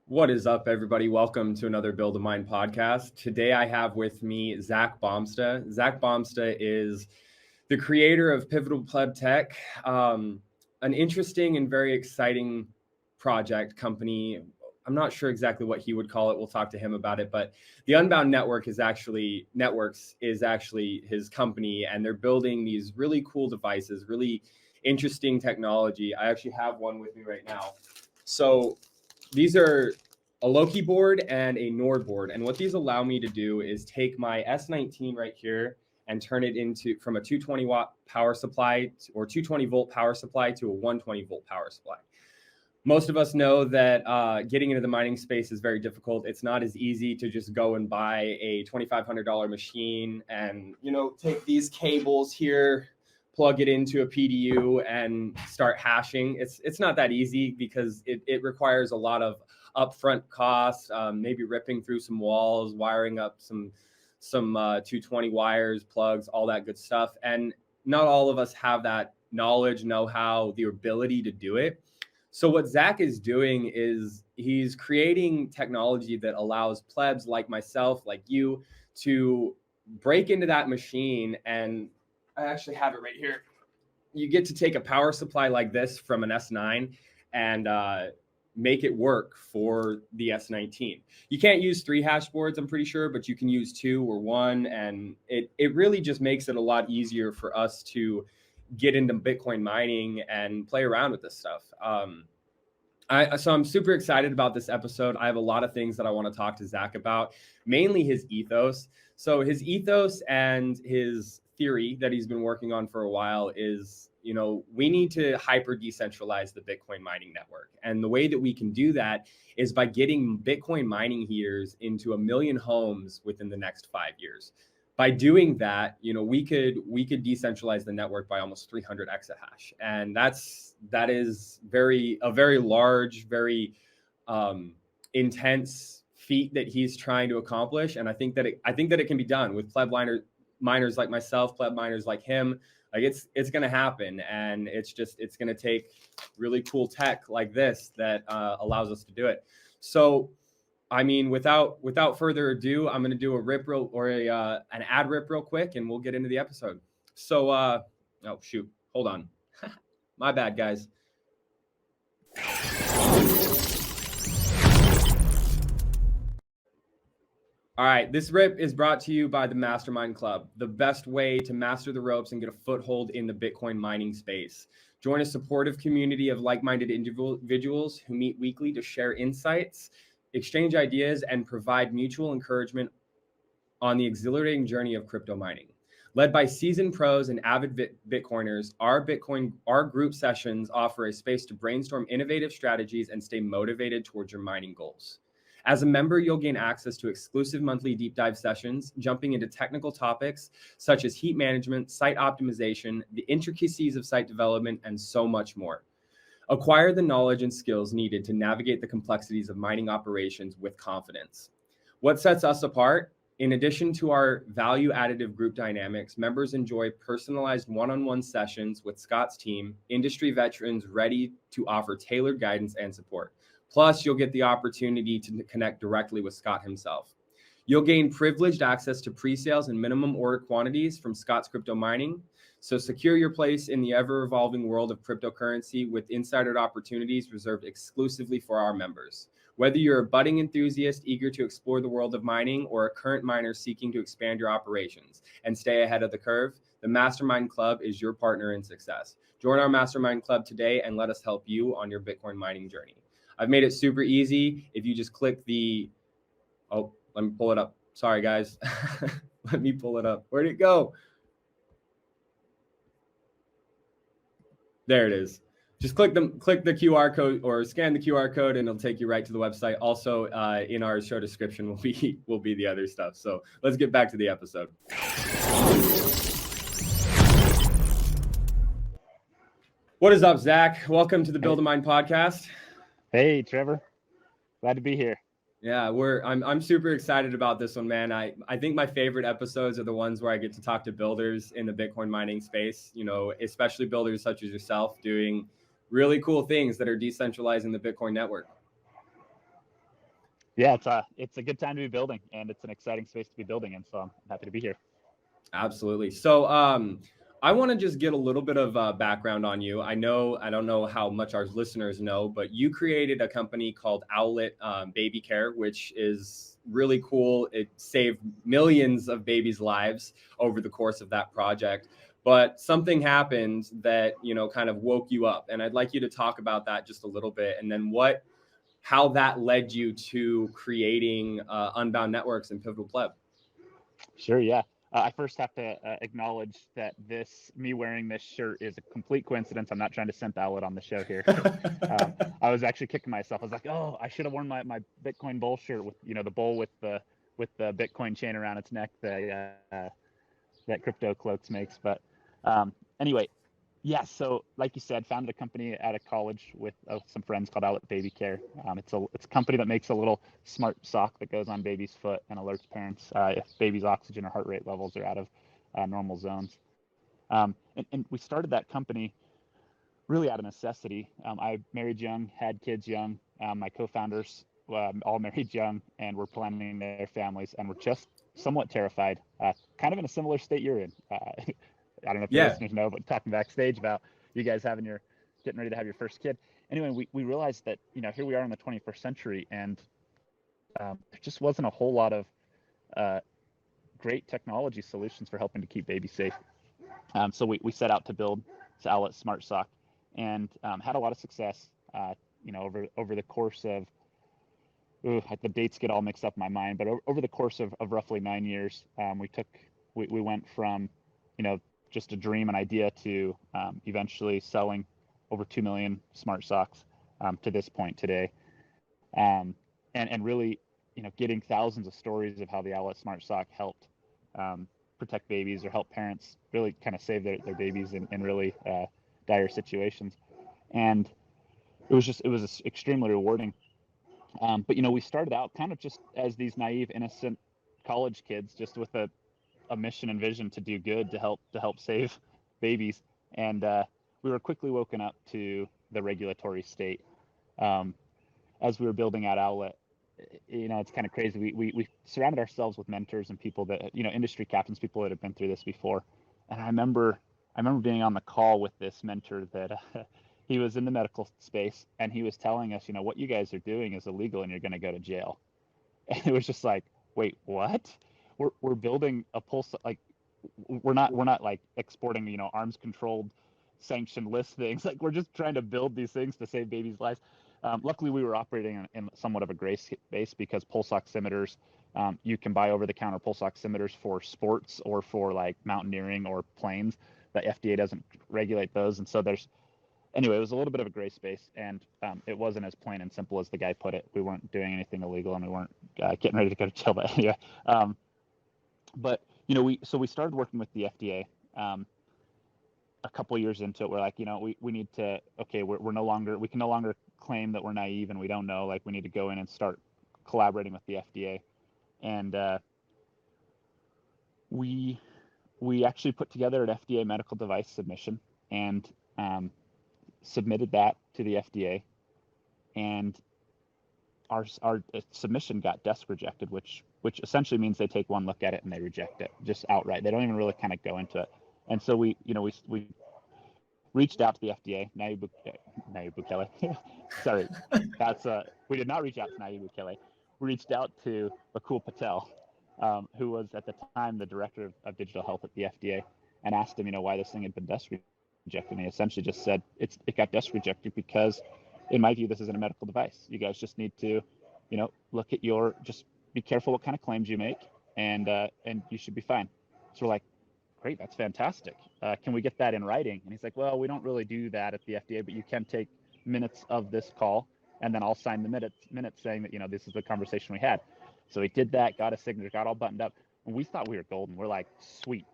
What is up, everybody? Welcome to another Build a Mind podcast. Today I have with me Zack Bomsta. Zach Bomsta is the creator of Pivotal Pleb Tech, an interesting and very exciting project company. I'm not sure exactly what he would call it. We'll talk to him about it, but the Unbound Networks is actually his company, and they're building these really cool devices, really interesting technology. I actually have one with me right now. So these are a Loki board and a Nord board. And what these allow me to do is take my S19 right here and turn it into from a 220 watt power supply or 220 volt power supply to a 120 volt power supply. Most of us know that getting into the mining space is very difficult. It's not as easy to just go and buy a $2,500 machine and, take these cables here, plug it into a PDU and start hashing. It's not that easy because it requires a lot of upfront costs, maybe ripping through some walls, wiring up some 220 wires, plugs, all that good stuff. And not all of us have that knowledge, know-how, the ability to do it. So what Zach is doing is he's creating technology that allows plebs like myself, like you, to break into that machine. And I actually have it right here. You get to take a power supply like this from an S9 and make it work for the S19. You can't use 3 hash boards, I'm pretty sure, but you can use 2 or 1. And it really just makes it a lot easier for us to get into Bitcoin mining and play around with this stuff. So I'm super excited about this episode. I have a lot of things that I want to talk to Zach about, mainly his ethos. So his ethos and his theory that he's been working on for a while is, we need to hyper decentralize the Bitcoin mining network. And the way that we can do that is by getting Bitcoin mining heaters into 1 million homes within the next 5 years. By doing that, we could decentralize the network by almost 300 exahash, and that is a very large, very intense feat that he's trying to accomplish. And I think that it can be done with pleb miners like myself, pleb miners like him. Like it's going to happen, and it's going to take really cool tech like this that allows us to do it. So, I mean, without further ado, I'm going to do an ad rip real quick, and we'll get into the episode. So, oh shoot, hold on, my bad, guys. All right, this rip is brought to you by the Mastermind Club, the best way to master the ropes and get a foothold in the Bitcoin mining space. Join a supportive community of like-minded individuals who meet weekly to share insights, exchange ideas, and provide mutual encouragement on the exhilarating journey of crypto mining. Led by seasoned pros and avid Bitcoiners, our group sessions offer a space to brainstorm innovative strategies and stay motivated towards your mining goals. As a member, you'll gain access to exclusive monthly deep dive sessions, jumping into technical topics such as heat management, site optimization, the intricacies of site development, and so much more. Acquire the knowledge and skills needed to navigate the complexities of mining operations with confidence. What sets us apart? In addition to our value additive group dynamics, members enjoy personalized one-on-one sessions with Scott's team, industry veterans ready to offer tailored guidance and support. Plus, you'll get the opportunity to connect directly with Scott himself. You'll gain privileged access to pre-sales and minimum order quantities from Scott's Crypto Mining. So secure your place in the ever-evolving world of cryptocurrency with insider opportunities reserved exclusively for our members. Whether you're a budding enthusiast eager to explore the world of mining or a current miner seeking to expand your operations and stay ahead of the curve, the Mastermind Club is your partner in success. Join our Mastermind Club today and let us help you on your Bitcoin mining journey. I've made it super easy. If you just click let me pull it up. Sorry, guys. Let me pull it up. Where'd it go? There it is. Just click the QR code or scan the QR code, and it'll take you right to the website. Also, in our show description will be the other stuff. So let's get back to the episode. What is up, Zach? Welcome to the Build a Mind podcast. Hey, Trevor. Glad to be here. Yeah, I'm super excited about this one, man. I think my favorite episodes are the ones where I get to talk to builders in the Bitcoin mining space, especially builders such as yourself doing really cool things that are decentralizing the Bitcoin network. Yeah, it's a good time to be building, and it's an exciting space to be building in. So I'm happy to be here. Absolutely. So, I want to just get a little bit of background on you. I don't know how much our listeners know, but you created a company called Owlet Baby Care, which is really cool. It saved millions of babies' lives over the course of that project. But something happened that, kind of woke you up. And I'd like you to talk about that just a little bit. And then how that led you to creating Unbound Networks and Pivotal Pleb. Sure, yeah. I first have to acknowledge that me wearing this shirt is a complete coincidence. I'm not trying to simp Owlet on the show here. I was actually kicking myself. I was like, oh, I should have worn my Bitcoin bull shirt with, the bull with the Bitcoin chain around its neck that Crypto Cloaks makes. But anyway, yeah, so like you said, founded a company out of college with some friends called Owlet Baby Care. It's a company that makes a little smart sock that goes on baby's foot and alerts parents if baby's oxygen or heart rate levels are out of normal zones. And we started that company really out of necessity. I married young, had kids young. My co-founders all married young, and were planning their families, and were just somewhat terrified, kind of in a similar state you're in. I don't know if your listeners know, but talking backstage about you guys getting ready to have your first kid. Anyway, we realized that, here we are in the 21st century, and there just wasn't a whole lot of great technology solutions for helping to keep babies safe. So we set out to build this Owlet Smart Sock, and had a lot of success. Over the course of the dates get all mixed up in my mind, but over the course of roughly 9 years, we went from, just a dream, an idea, to eventually selling over 2 million smart socks to this point today, and really, getting thousands of stories of how the Owlet Smart Sock helped protect babies or help parents really kind of save their babies in really dire situations. And it was extremely rewarding. But we started out kind of just as these naive, innocent college kids, just with a mission and vision to do good, to help save babies. And we were quickly woken up to the regulatory state. As we were building out Owlet, it's kind of crazy. We surrounded ourselves with mentors and people that, industry captains, people that have been through this before. And I remember being on the call with this mentor that he was in the medical space, and he was telling us, what you guys are doing is illegal and you're going to go to jail. And it was just like, wait, what? We're building a pulse, like we're not like exporting, arms controlled sanctioned list things. Like, we're just trying to build these things to save babies' lives. Luckily, we were operating in somewhat of a gray space, because pulse oximeters, you can buy over-the-counter pulse oximeters for sports or for like mountaineering or planes. The FDA doesn't regulate those, and so anyway, it was a little bit of a gray space, and it wasn't as plain and simple as the guy put it. We weren't doing anything illegal, and we weren't getting ready to go to jail. But anyway, we started working with the FDA. A couple years into it, we're like, we need to, okay, we can no longer claim that we're naive and we don't know. Like, we need to go in and start collaborating with the FDA. And we actually put together an FDA medical device submission, and submitted that to the FDA. And our submission got desk rejected, which essentially means they take one look at it and they reject it just outright. They don't even really kind of go into it. And so we reached out to the FDA. Nayib Bukele. Sorry, we did not reach out to Nayib Bukele. We reached out to Bakul Patel, who was at the time the director of digital health at the FDA, and asked him, why this thing had been desk rejected. And he essentially just said it got desk rejected because, in my view, this isn't a medical device. You guys just need to, look at just be careful what kind of claims you make, and you should be fine. So we're like, great, that's fantastic. Can we get that in writing? And he's like, well, we don't really do that at the FDA, but you can take minutes of this call, and then I'll sign the minutes saying that, this is the conversation we had. So he did that, got a signature, got all buttoned up, and we thought we were golden. We're like, sweet.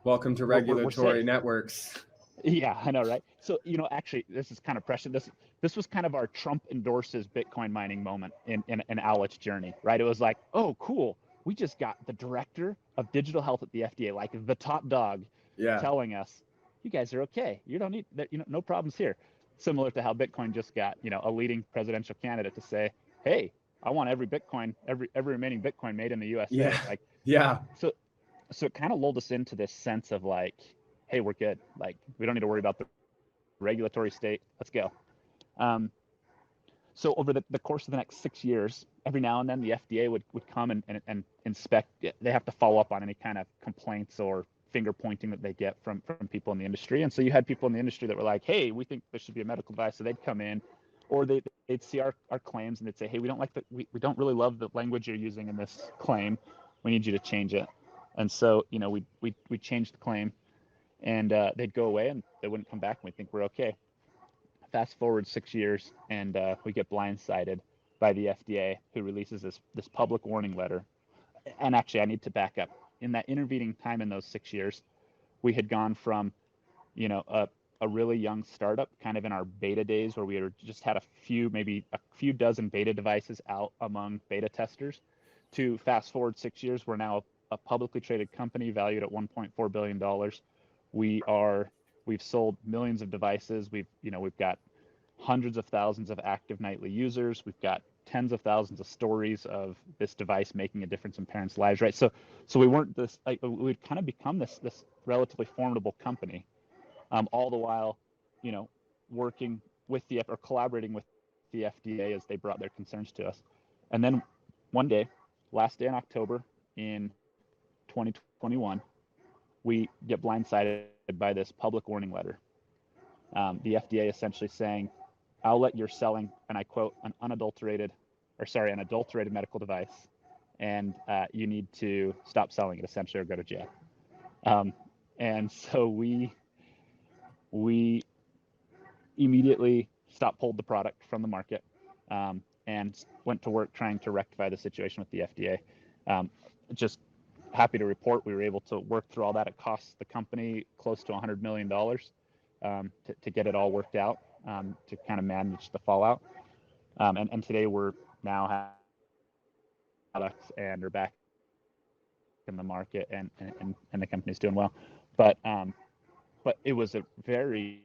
Welcome to regulatory networks. Yeah, I know, right? So, actually, this is kind of precious. This was kind of our Trump endorses Bitcoin mining moment in Owlet's journey, right? It was like, oh, cool. We just got the director of digital health at the FDA, like the top dog, telling us, you guys are okay. You don't need that, no problems here. Similar to how Bitcoin just got, a leading presidential candidate to say, hey, I want every Bitcoin, every remaining Bitcoin made in the USA. Yeah. Like, Yeah. so it kind of lulled us into this sense of like, hey, we're good. Like, we don't need to worry about the regulatory state. Let's go. So over the course of the next 6 years, every now and then the FDA would come and inspect. They have to follow up on any kind of complaints or finger pointing that they get from people in the industry. And so you had people in the industry that were like, hey, we think there should be a medical device. So they'd come in, or they'd see our claims and they'd say, hey, we don't like we don't really love the language you're using in this claim. We need you to change it. And so, you know, we changed the claim, and they'd go away and they wouldn't come back, and we think we're okay. Fast forward 6 years, and we get blindsided by the FDA, who releases this public warning letter. And actually, I need to back up. In that intervening time in those 6 years, we had gone from, you know, a really young startup, kind of in our beta days, where we had just had maybe a few dozen beta devices out among beta testers, to fast forward 6 years, we're now a publicly traded company valued at $1.4 billion. We've sold millions of devices. We've got hundreds of thousands of active nightly users. We've got tens of thousands of stories of this device making a difference in parents' lives, right? So we weren't this, like, we'd kind of become this relatively formidable company, all the while, you know, working with or collaborating with the FDA as they brought their concerns to us. And then one day, last day in October in 2021, we get blindsided by this public warning letter. The FDA essentially saying, Owlet, you're selling, and I quote, an adulterated medical device, and you need to stop selling it, essentially, or go to jail. And so we immediately pulled the product from the market, and went to work trying to rectify the situation with the FDA. Just happy to report we were able to work through all that. It cost the company close to $100 million to get it all worked out, to kind of manage the fallout. And today we're now products and are back in the market, and the company's doing well. But it was a very,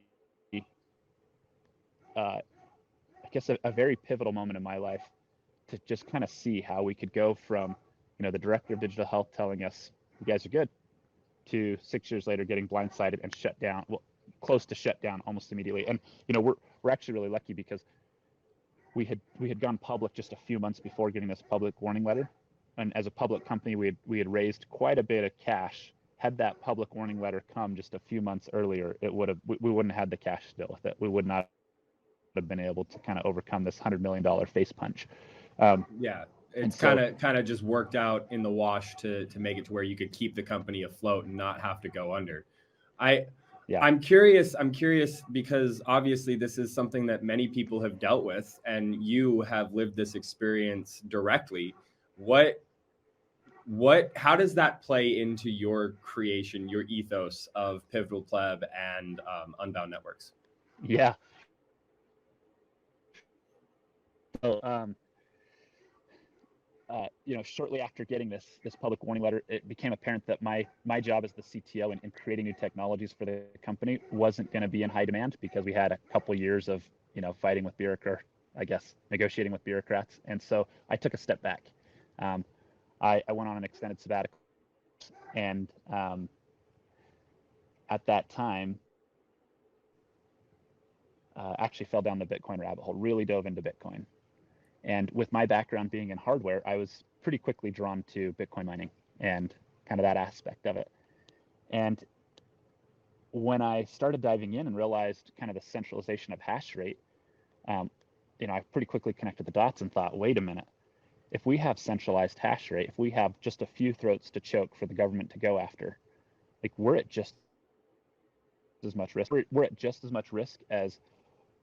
I guess, a very pivotal moment in my life to just kind of see how we could go from, you know, the director of digital health telling us, you guys are good, to 6 years later getting blindsided and shut down, close to shut down almost immediately. And, you know, we're actually really lucky because we had gone public just a few months before getting this public warning letter. And as a public company, we had raised quite a bit of cash. Had that public warning letter come just a few months earlier, we wouldn't have had the cash to deal with it. We would not have been able to kind of overcome this $100 million face punch. Yeah, it's kind of just worked out in the wash to make it to where you could keep the company afloat and not have to go under. I'm curious because obviously this is something that many people have dealt with, and you have lived this experience directly. How does that play into your creation, your ethos of Pivotal Pleb and Unbound Networks? Yeah. So, you know, shortly after getting this public warning letter, it became apparent that my job as the CTO in creating new technologies for the company wasn't going to be in high demand, because we had a couple years of, you know, fighting with negotiating with bureaucrats. And so I took a step back. I went on an extended sabbatical, and at that time, actually fell down the Bitcoin rabbit hole, really dove into Bitcoin. And with my background being in hardware, I was pretty quickly drawn to Bitcoin mining and kind of that aspect of it. And when I started diving in and realized kind of the centralization of hash rate, you know, I pretty quickly connected the dots and thought, wait a minute, if we have centralized hash rate, if we have just a few throats to choke for the government to go after, like, we're at just as much risk. We're at just as much risk as,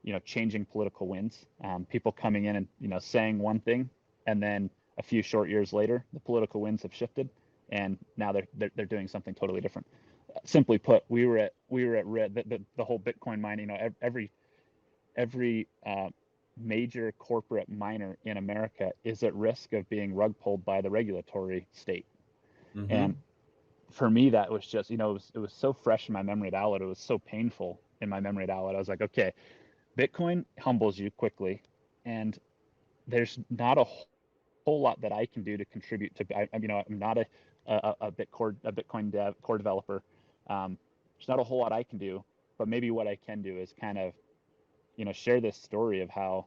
you know, changing political winds, people coming in and, you know, saying one thing, and then a few short years later, the political winds have shifted, and now they're doing something totally different. Simply put, we were at the whole Bitcoin mining. You know, every major corporate miner in America is at risk of being rug pulled by the regulatory state. Mm-hmm. And for me, that was just, you know, it was so fresh in my memory at Owlet. It was so painful in my memory at Owlet. I was like, okay, Bitcoin humbles you quickly, and there's not a whole lot that I can do to contribute to. I'm not a Bitcoin core developer. There's not a whole lot I can do, but maybe what I can do is kind of, share this story of how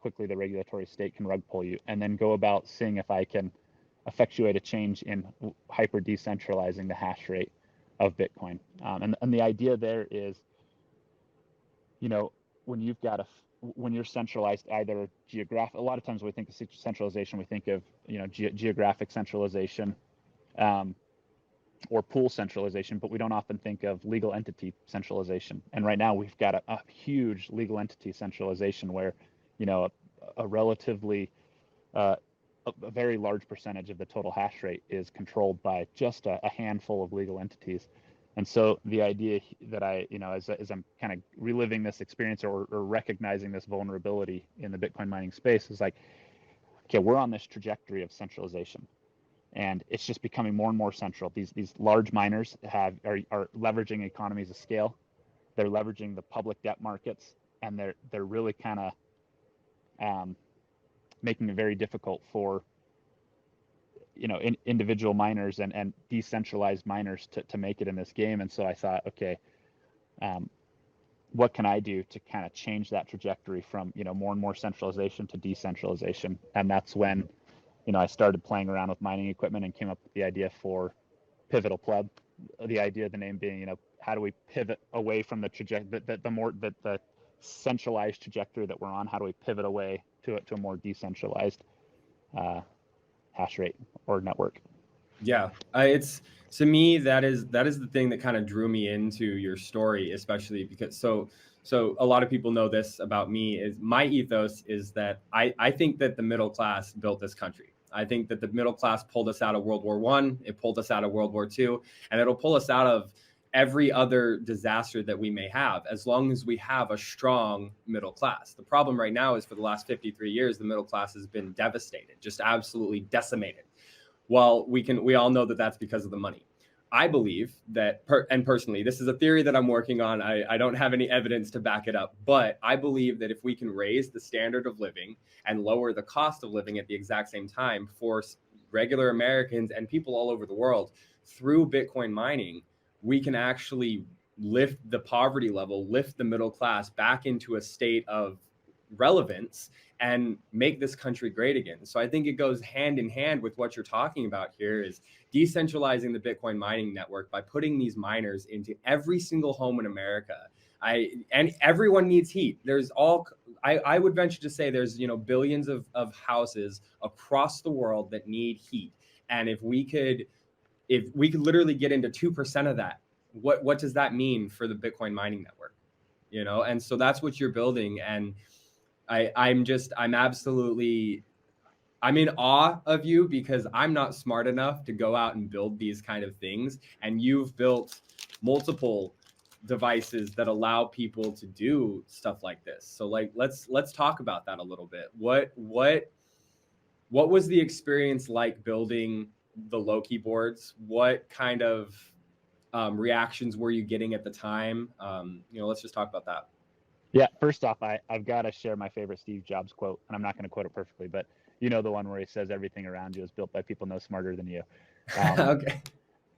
quickly the regulatory state can rug pull you, and then go about seeing if I can effectuate a change in hyper decentralizing the hash rate of Bitcoin. And the idea there is, when you've got when you're centralized, either a lot of times when we think of centralization, we think of, geographic centralization, or pool centralization, but we don't often think of legal entity centralization. And right now we've got a huge legal entity centralization where, a relatively, a very large percentage of the total hash rate is controlled by just a handful of legal entities. And so the idea that as I'm kind of reliving this experience, or recognizing this vulnerability in the Bitcoin mining space, is like, okay, we're on this trajectory of centralization, and it's just becoming more and more central. These large miners are leveraging economies of scale. They're leveraging the public debt markets, and they're really kind of making it very difficult for individual miners and decentralized miners to make it in this game. And so I thought, okay, what can I do to kind of change that trajectory from more and more centralization to decentralization? And that's when I started playing around with mining equipment and came up with the idea for Pivotal Pleb. The idea of the name being, how do we pivot away from the trajectory, the centralized trajectory that we're on? How do we pivot away to a more decentralized hash rate or network? Yeah, it's, to me, that is the thing that kind of drew me into your story, especially because so a lot of people know this about me, is my ethos is that I think that the middle class built this country. I think that the middle class pulled us out of World War I, it pulled us out of World War II, and it'll pull us out of every other disaster that we may have, as long as we have a strong middle class. The problem right now is, for the last 53 years, the middle class has been devastated, just absolutely decimated. Well, we all know that that's because of the money. I believe that, and personally, this is a theory that I'm working on. I don't have any evidence to back it up, but I believe that if we can raise the standard of living and lower the cost of living at the exact same time for regular Americans and people all over the world through Bitcoin mining, we can actually lift the poverty level, lift the middle class back into a state of relevance, and make this country great again. So I think it goes hand in hand with what you're talking about here, is decentralizing the Bitcoin mining network by putting these miners into every single home in America. And everyone needs heat. I would venture to say there's billions of houses across the world that need heat. And if we could literally get into 2% of that, what does that mean for the Bitcoin mining network? And so that's what you're building. And I'm in awe of you, because I'm not smart enough to go out and build these kind of things. And you've built multiple devices that allow people to do stuff like this. So let's talk about that a little bit. What was the experience like building the Loki boards? What kind of reactions were you getting at the time? Let's just talk about that. Yeah, first off, I've got to share my favorite Steve Jobs quote, and I'm not going to quote it perfectly, but the one where he says everything around you is built by people no smarter than you. Okay.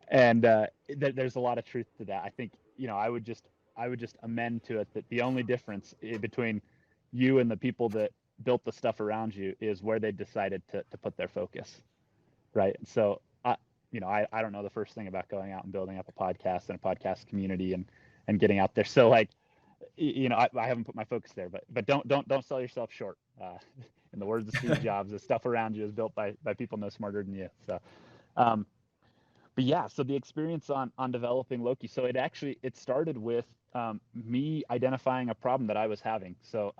And there's a lot of truth to that. I think I would just amend to it that the only difference between you and the people that built the stuff around you is where they decided to put their focus, right? So I don't know the first thing about going out and building up a podcast and a podcast community and getting out there. So I haven't put my focus there, but don't sell yourself short. In the words of Steve Jobs, the stuff around you is built by people no smarter than you. So, but yeah, so the experience on developing Loki. So it started with me identifying a problem that I was having. So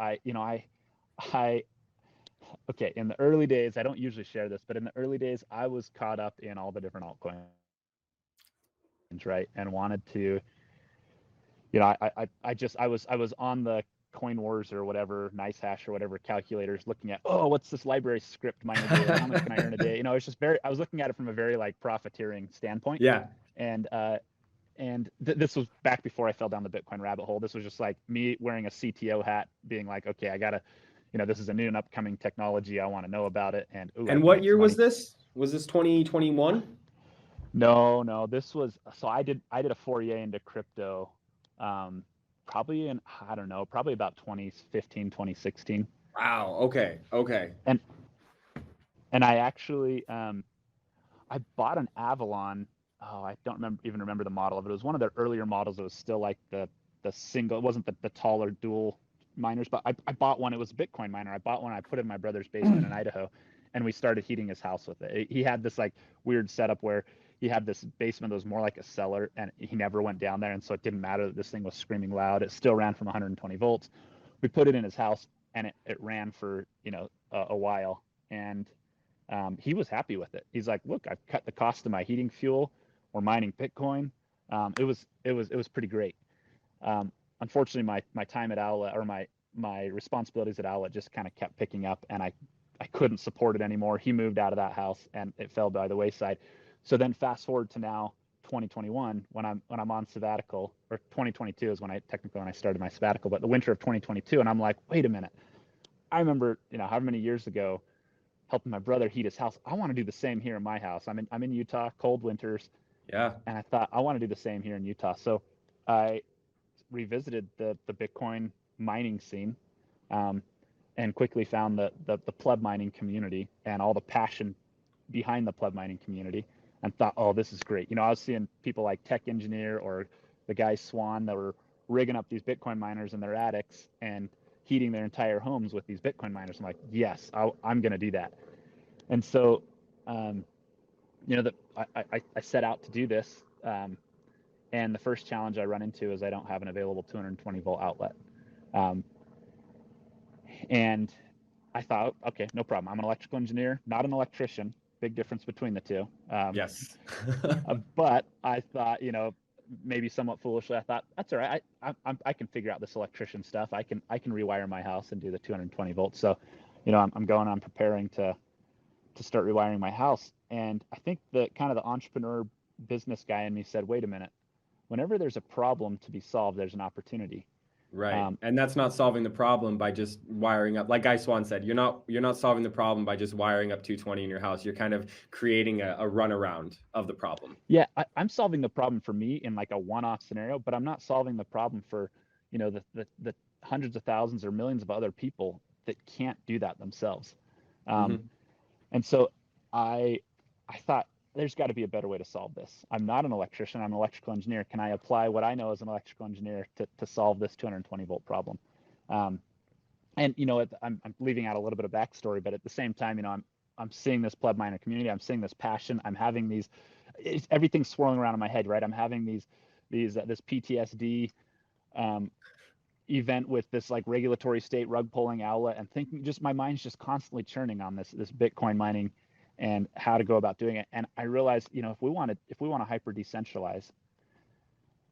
okay, in the early days, I don't usually share this, but in the early days, I was caught up in all the different altcoins, right, and wanted to. I was on the Coin Wars or whatever, Nice Hash or whatever calculators, looking at, what's this library script miner do? How much can I earn a day? It's just I was looking at it from a very profiteering standpoint. Yeah. And this was back before I fell down the Bitcoin rabbit hole. This was just like me wearing a CTO hat, being like, okay, I gotta, this is a new and upcoming technology. I want to know about it. And I And can what make year some was money. this? Was this 2021? No, this was, so I did a foray into crypto, probably in, I don't know, probably about 2015, 2016. Wow. Okay. Okay. And I actually, I bought an Avalon. Oh, I don't even remember the model of it. It was one of their earlier models. It was still like the single, it wasn't the taller dual miners, but I bought one. It was a Bitcoin miner. I bought one. I put it in my brother's basement in Idaho, and we started heating his house with it. He had this like weird setup where he had this basement that was more like a cellar, and he never went down there. And so it didn't matter that this thing was screaming loud. It still ran from 120 volts. We put it in his house, and it ran for, a while. And he was happy with it. He's like, look, I've cut the cost of my heating fuel. We're mining Bitcoin. It was pretty great. Unfortunately, my time at Owlet, or my responsibilities at Owlet, just kind of kept picking up, and I couldn't support it anymore. He moved out of that house, and it fell by the wayside. So then fast forward to now 2021, when I'm on sabbatical, or 2022 is when I started my sabbatical, but the winter of 2022, and I'm like, wait a minute. I remember, how many years ago, helping my brother heat his house. I want to do the same here in my house. I'm in Utah, cold winters. Yeah. And I thought, I want to do the same here in Utah. So I revisited the Bitcoin mining scene, and quickly found the pleb mining community and all the passion behind the pleb mining community, and thought, oh, this is great. I was seeing people like Tech Engineer or the guy Swan that were rigging up these Bitcoin miners in their attics and heating their entire homes with these Bitcoin miners. I'm like, yes, I'm going to do that. And so, I set out to do this. And the first challenge I run into is I don't have an available 220 volt outlet. And I thought, okay, no problem. I'm an electrical engineer, not an electrician. Big difference between the two. Yes. But I thought, maybe somewhat foolishly, I thought, that's all right. I can figure out this electrician stuff. I can rewire my house and do the 220 volts. So, I'm preparing to start rewiring my house. And I think the kind of the entrepreneur business guy in me said, wait a minute, whenever there's a problem to be solved, there's an opportunity. Right. And that's not solving the problem by just wiring up. Like Guy Swan said, you're not solving the problem by just wiring up 220 in your house. You're kind of creating a runaround of the problem. Yeah, I'm solving the problem for me in like a one-off scenario, but I'm not solving the problem for, the hundreds of thousands or millions of other people that can't do that themselves. And so I thought, there's got to be a better way to solve this. I'm not an electrician. I'm an electrical engineer. Can I apply what I know as an electrical engineer to solve this 220 volt problem? And I'm leaving out a little bit of backstory, but at the same time, I'm seeing this pleb miner community. I'm seeing this passion. I'm having everything's swirling around in my head, right? I'm having this PTSD event with this like regulatory state rug pulling Owlet, and thinking, just my mind's just constantly churning on this Bitcoin mining and how to go about doing it. And I realized, if we want to hyper decentralize,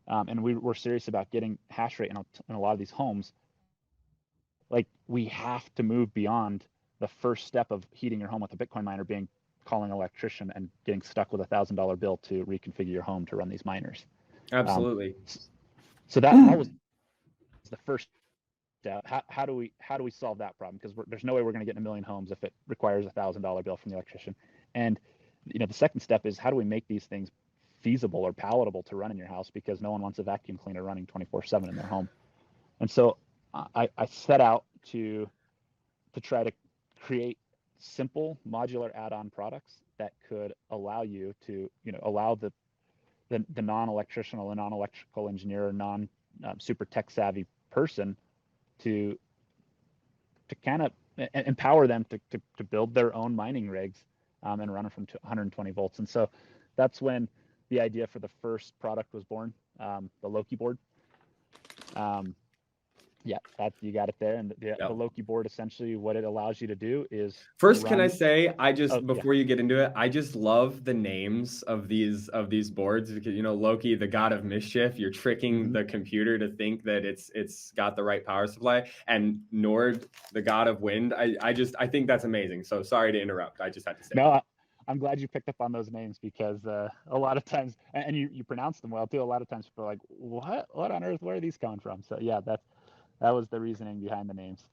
and we're serious about getting hash rate in a lot of these homes, like, we have to move beyond the first step of heating your home with a Bitcoin miner being calling an electrician and getting stuck with $1,000 bill to reconfigure your home to run these miners. Absolutely. So that was the first step. How do we solve that problem? Because there's no way we're going to get in 1 million homes if it requires $1,000 bill from the electrician. And the second step is, how do we make these things feasible or palatable to run in your house? Because no one wants a vacuum cleaner running 24/7 in their home. And so I set out to try to create simple modular add-on products that could allow you to, allow the non-electrician or the non-electrical engineer or super tech savvy person to kind of empower them to build their own mining rigs, and run them from 120 volts. And so that's when the idea for the first product was born, the Loki board. Yeah, you got it there. And the Loki board, essentially what it allows you to do is first, can I say, before you get into it, I just love the names of these boards, because Loki, the god of mischief, you're tricking the computer to think that it's got the right power supply, and Nord, the god of wind. I think that's amazing. So sorry to interrupt. I just had to say. No, I'm glad you picked up on those names, because a lot of times, and you pronounce them well too. A lot of times people are like, what on earth, where are these coming from? So yeah, that was the reasoning behind the names.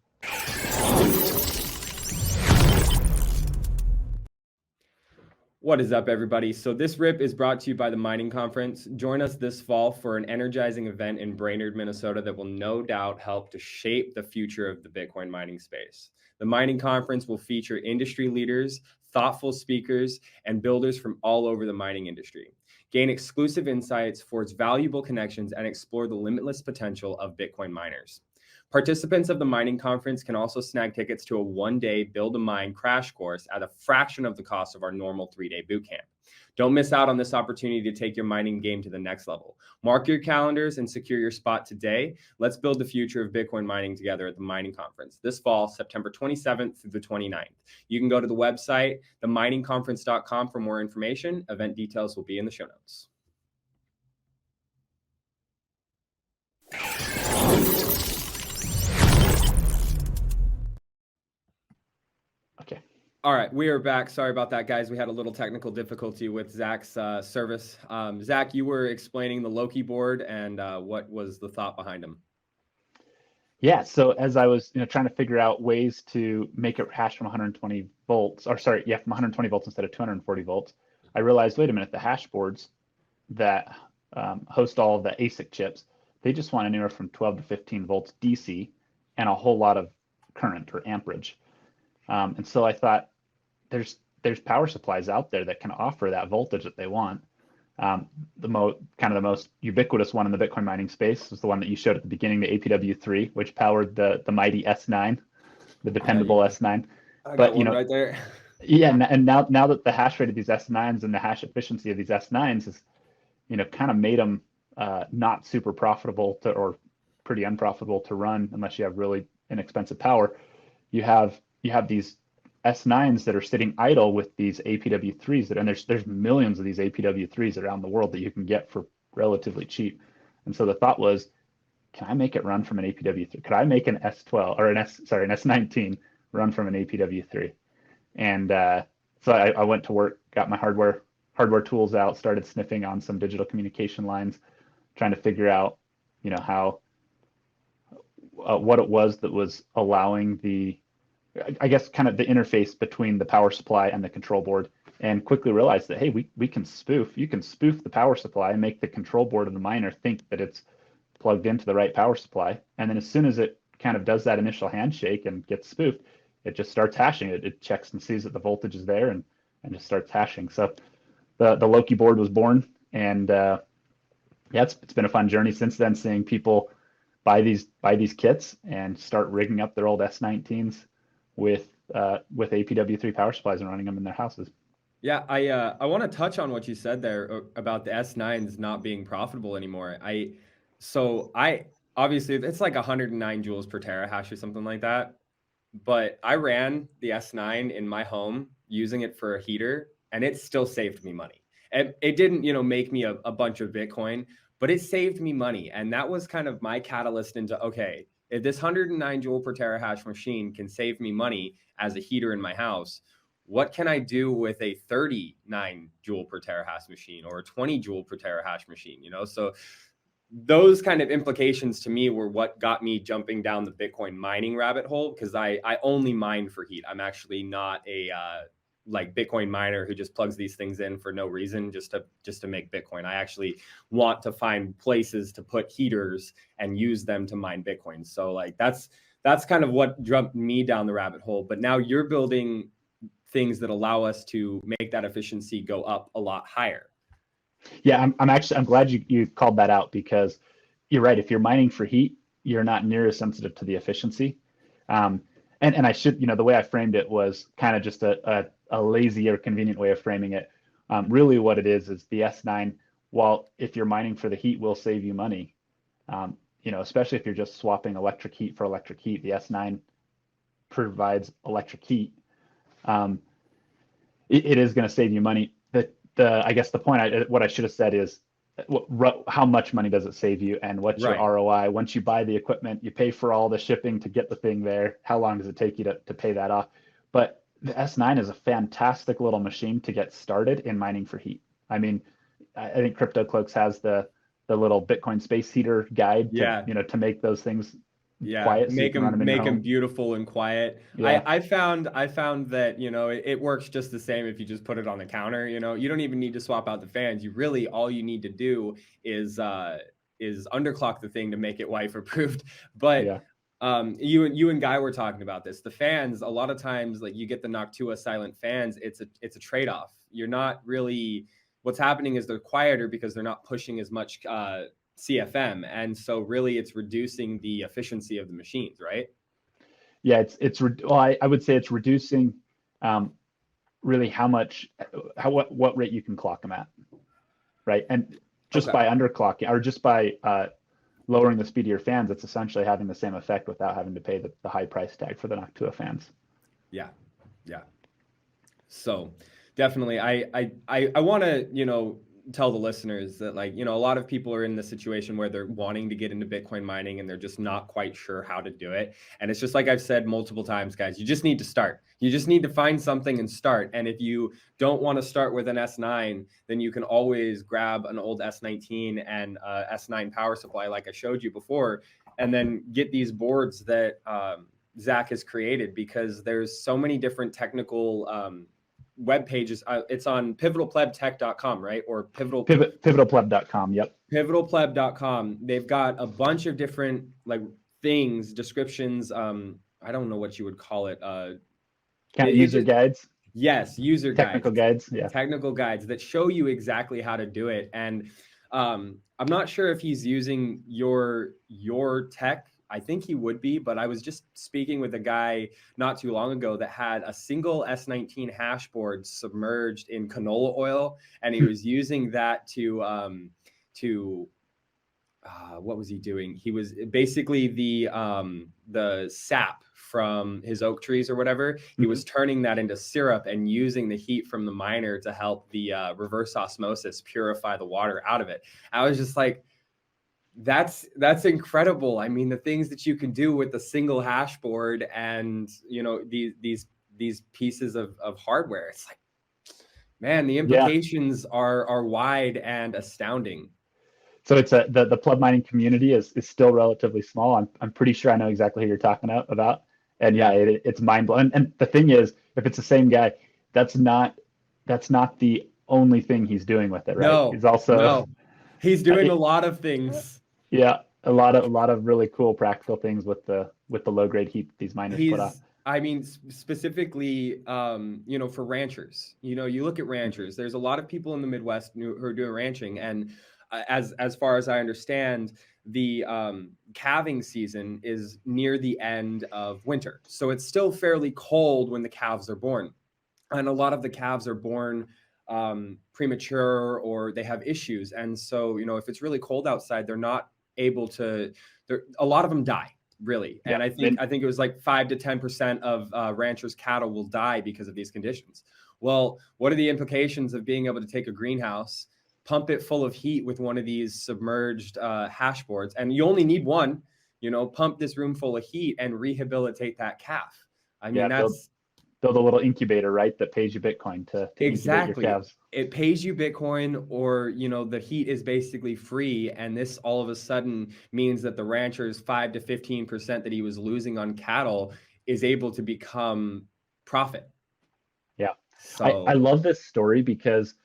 What is up, everybody? So this rip is brought to you by the Mining Conference. Join us this fall for an energizing event in Brainerd, Minnesota that will no doubt help to shape the future of the Bitcoin mining space. The Mining Conference will feature industry leaders, thoughtful speakers, and builders from all over the mining industry. Gain exclusive insights, forge valuable connections, and explore the limitless potential of Bitcoin miners. Participants of the Mining Conference can also snag tickets to a one-day build-a-mine crash course at a fraction of the cost of our normal 3-day bootcamp. Don't miss out on this opportunity to take your mining game to the next level. Mark your calendars and secure your spot today. Let's build the future of Bitcoin mining together at the Mining Conference this fall, September 27th through the 29th. You can go to the website, theminingconference.com, for more information. Event details will be in the show notes. Okay. All right, we are back. Sorry about that, guys. We had a little technical difficulty with Zach's service. Zach, you were explaining the Loki board and what was the thought behind them? Yeah, so as I was trying to figure out ways to make it hash from 120 volts, or sorry, yeah, from 120 volts instead of 240 volts, I realized, wait a minute, the hash boards that host all of the ASIC chips, they just want anywhere from 12 to 15 volts DC and a whole lot of current or amperage. And so I thought there's power supplies out there that can offer that voltage that they want. The most ubiquitous one in the Bitcoin mining space was the one that you showed at the beginning, the APW3, which powered the mighty S9, the dependable S9. I got one right there. Yeah, and now that the hash rate of these S9s and the hash efficiency of these S9s is, kind of made them not super profitable or pretty unprofitable to run unless you have really inexpensive power. You have these S9s that are sitting idle with these APW3s and there's millions of these APW3s around the world that you can get for relatively cheap. And so the thought was, can I make it run from an APW3? Could I make an S12 or an S19 run from an APW3? And so I went to work, got my hardware tools out, started sniffing on some digital communication lines, trying to figure out, how what it was that was allowing I guess kind of the interface between the power supply and the control board, and quickly realized that, hey, you can spoof the power supply and make the control board of the miner think that it's plugged into the right power supply. And then as soon as it kind of does that initial handshake and gets spoofed, it just starts hashing it. It checks and sees that the voltage is there and just starts hashing. So the Loki board was born, and yeah, it's been a fun journey since then, seeing people buy these kits and start rigging up their old S19s with APW3 power supplies and running them in their houses. Yeah, I want to touch on what you said there about the S9s not being profitable anymore. So obviously it's like 109 joules per terahash or something like that. But I ran the S9 in my home using it for a heater, and it still saved me money. It didn't, make me a bunch of Bitcoin, but it saved me money. And that was kind of my catalyst into, okay, if this 109 joule per terahash machine can save me money as a heater in my house, what can I do with a 39 joule per terahash machine or a 20 joule per terahash machine? So those kind of implications to me were what got me jumping down the Bitcoin mining rabbit hole, because I only mine for heat. I'm actually not a like Bitcoin miner who just plugs these things in for no reason, just to make Bitcoin. I actually want to find places to put heaters and use them to mine Bitcoin. So like that's kind of what jumped me down the rabbit hole. But now you're building things that allow us to make that efficiency go up a lot higher. Yeah, I'm glad you called that out, because you're right. If you're mining for heat, you're not near as sensitive to the efficiency. And I should, the way I framed it was kind of just a lazy or convenient way of framing it. Really what it is the S9, while if you're mining for the heat will save you money, especially if you're just swapping electric heat for electric heat, the S9 provides electric heat. It is going to save you money. I guess the point, what I should have said is, how much money does it save you, and what's your ROI? Once you buy the equipment, you pay for all the shipping to get the thing there. How long does it take you to pay that off? But the S9 is a fantastic little machine to get started in mining for heat. I mean, I think CryptoCloaks has the little Bitcoin space heater guide to, to make those things Yeah, quiet so you can run them in your make them home. beautiful and quiet. Yeah. I found that, you know, it works just the same if you just put it on the counter. You know, you don't even need to swap out the fans. You really, all you need to do is underclock the thing to make it wife approved. But Yeah. you and Guy were talking about this. The fans, a lot of times, like you get the Noctua silent fans, it's a trade-off. You're not really, what's happening is they're quieter because they're not pushing as much CFM, and so really it's reducing the efficiency of the machines, right? Yeah, I would say it's reducing really what rate you can clock them at, right? And just Okay. by underclocking or just by lowering the speed of your fans, it's essentially having the same effect without having to pay the high price tag for the Noctua fans. Yeah. So definitely, I want to, you know, tell the listeners that, like, you know, a lot of people are in the situation where they're wanting to get into Bitcoin mining and they're just not quite sure how to do it. And it's just like I've said multiple times, guys, you just need to start. You just need to find something and start. And if you don't want to start with an S9, then you can always grab an old S19 and S9 power supply, like I showed you before, and then get these boards that Zach has created, because there's so many different technical web pages. It's on pivotalplebtech.com, right? Or Pivotalpleb.com. Yep. Pivotalpleb.com. They've got a bunch of different like things, descriptions. I don't know what you would call it. Kind of user guides. Yes, user Technical guides. Yeah. Technical guides that show you exactly how to do it. And I'm not sure if he's using your tech. I think he would be, but I was just speaking with a guy not too long ago that had a single S19 hash board submerged in canola oil, and he was using that to what was he doing? He was basically the sap from his oak trees or whatever. He was turning that into syrup and using the heat from the miner to help the reverse osmosis purify the water out of it. I was just like, that's incredible. I mean, the things that you can do with a single hash board and, you know, these pieces of hardware. It's like, man, the implications are wide and astounding. So it's the pleb mining community is still relatively small. I'm pretty sure I know exactly who you're talking about. And it's mind blowing. And the thing is, if it's the same guy, that's not the only thing he's doing with it, right? He's doing a lot of things. Yeah, a lot of really cool practical things with the low grade heat these miners put up. I mean, specifically, you know, for ranchers, you know, you look at ranchers, there's a lot of people in the Midwest who are doing ranching. And as far as I understand, the calving season is near the end of winter. So it's still fairly cold when the calves are born. And a lot of the calves are born premature, or they have issues. And so, you know, if it's really cold outside, they're not able to, a lot of them die, really. And I think it was like 5 to 10% of ranchers' cattle will die because of these conditions. Well, what are the implications of being able to take a greenhouse, pump it full of heat with one of these submerged hash boards, and you only need one, you know, pump this room full of heat and rehabilitate that calf? I mean, that's build a little incubator, right? That pays you Bitcoin to incubate your calves. It pays you Bitcoin, or, you know, the heat is basically free. And this all of a sudden means that the rancher's 5 to 15% that he was losing on cattle is able to become profit. Yeah. So I love this story because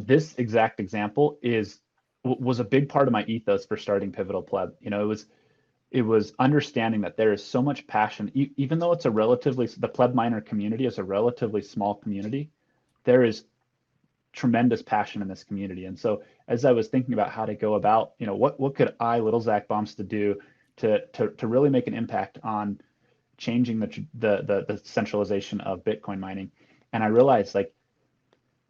this exact example was a big part of my ethos for starting Pivotal Pleb. You know, it was understanding that there is so much passion, even though it's the pleb miner community is a relatively small community, there is tremendous passion in this community. And so as I was thinking about how to go about, you know, what could little Zach Bomsta do to really make an impact on changing the centralization of Bitcoin mining. And I realized, like,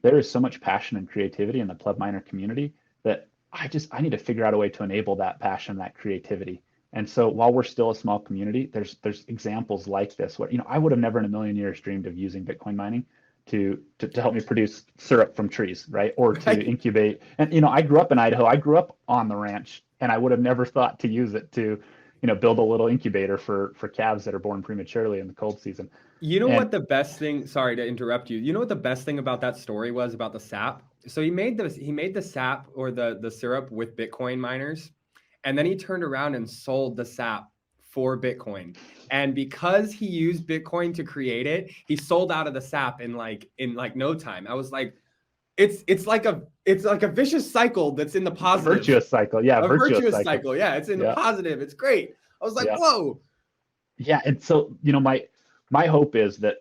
there is so much passion and creativity in the pleb miner community that I need to figure out a way to enable that passion, that creativity. And so while we're still a small community, there's examples like this where, you know, I would have never in a million years dreamed of using Bitcoin mining to help me produce syrup from trees, right? Or to incubate. And, you know, I grew up in Idaho. I grew up on the ranch, and I would have never thought to use it to, you know, build a little incubator for calves that are born prematurely in the cold season. You know what the best thing, sorry to interrupt you. You know what the best thing about that story was about the sap? So he made the sap, or the syrup, with Bitcoin miners. And then he turned around and sold the sap for Bitcoin. And because he used Bitcoin to create it, he sold out of the sap in like no time. I was like, it's like a vicious cycle that's in the positive. A virtuous cycle. Yeah. A virtuous cycle. Yeah. It's in the positive. It's great. I was like, whoa. Yeah. And so, my hope is that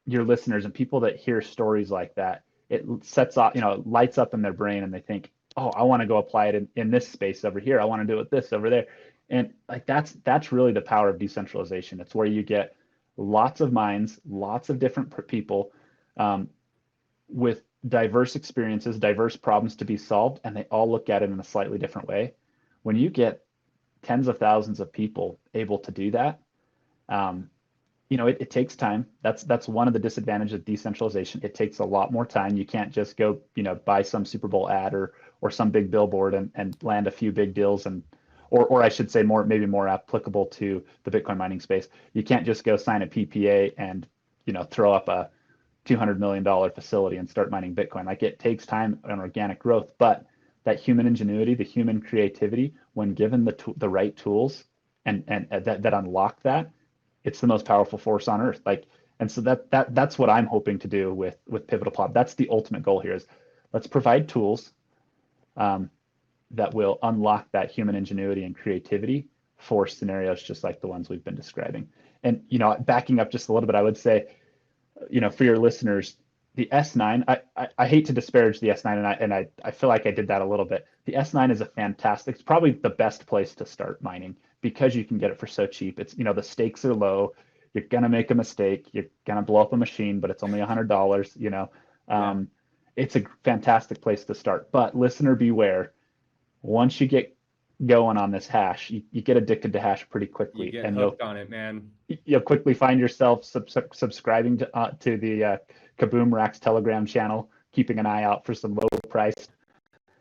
your listeners and people that hear stories like that, it sets off, lights up in their brain and they think, oh, I want to go apply it in this space over here. I want to do it this over there. And like, that's really the power of decentralization. It's where you get lots of minds, lots of different people with diverse experiences, diverse problems to be solved, and they all look at it in a slightly different way. When you get tens of thousands of people able to do that, it takes time. That's one of the disadvantages of decentralization. It takes a lot more time. You can't just go, buy some Super Bowl ad or some big billboard and land a few big deals or I should say maybe more applicable to the Bitcoin mining space. You can't just go sign a PPA and, throw up a $200 million facility and start mining Bitcoin. Like, it takes time and organic growth, but that human ingenuity, the human creativity, when given the right tools and that unlock that, it's the most powerful force on earth. And so that's what I'm hoping to do with Pivotal Pleb. That's the ultimate goal here, is let's provide tools that will unlock that human ingenuity and creativity for scenarios just like the ones we've been describing. And, backing up just a little bit, I would say, for your listeners, the S9, I hate to disparage the S9, and I feel like I did that a little bit. The S9 is it's probably the best place to start mining because you can get it for so cheap. It's, the stakes are low. You're going to make a mistake. You're going to blow up a machine, but it's only $100, It's a fantastic place to start. But listener beware, once you get going on this hash, you get addicted to hash pretty quickly. You get hooked on it, man. You'll quickly find yourself subscribing to the Kaboom Racks Telegram channel, keeping an eye out for some low-priced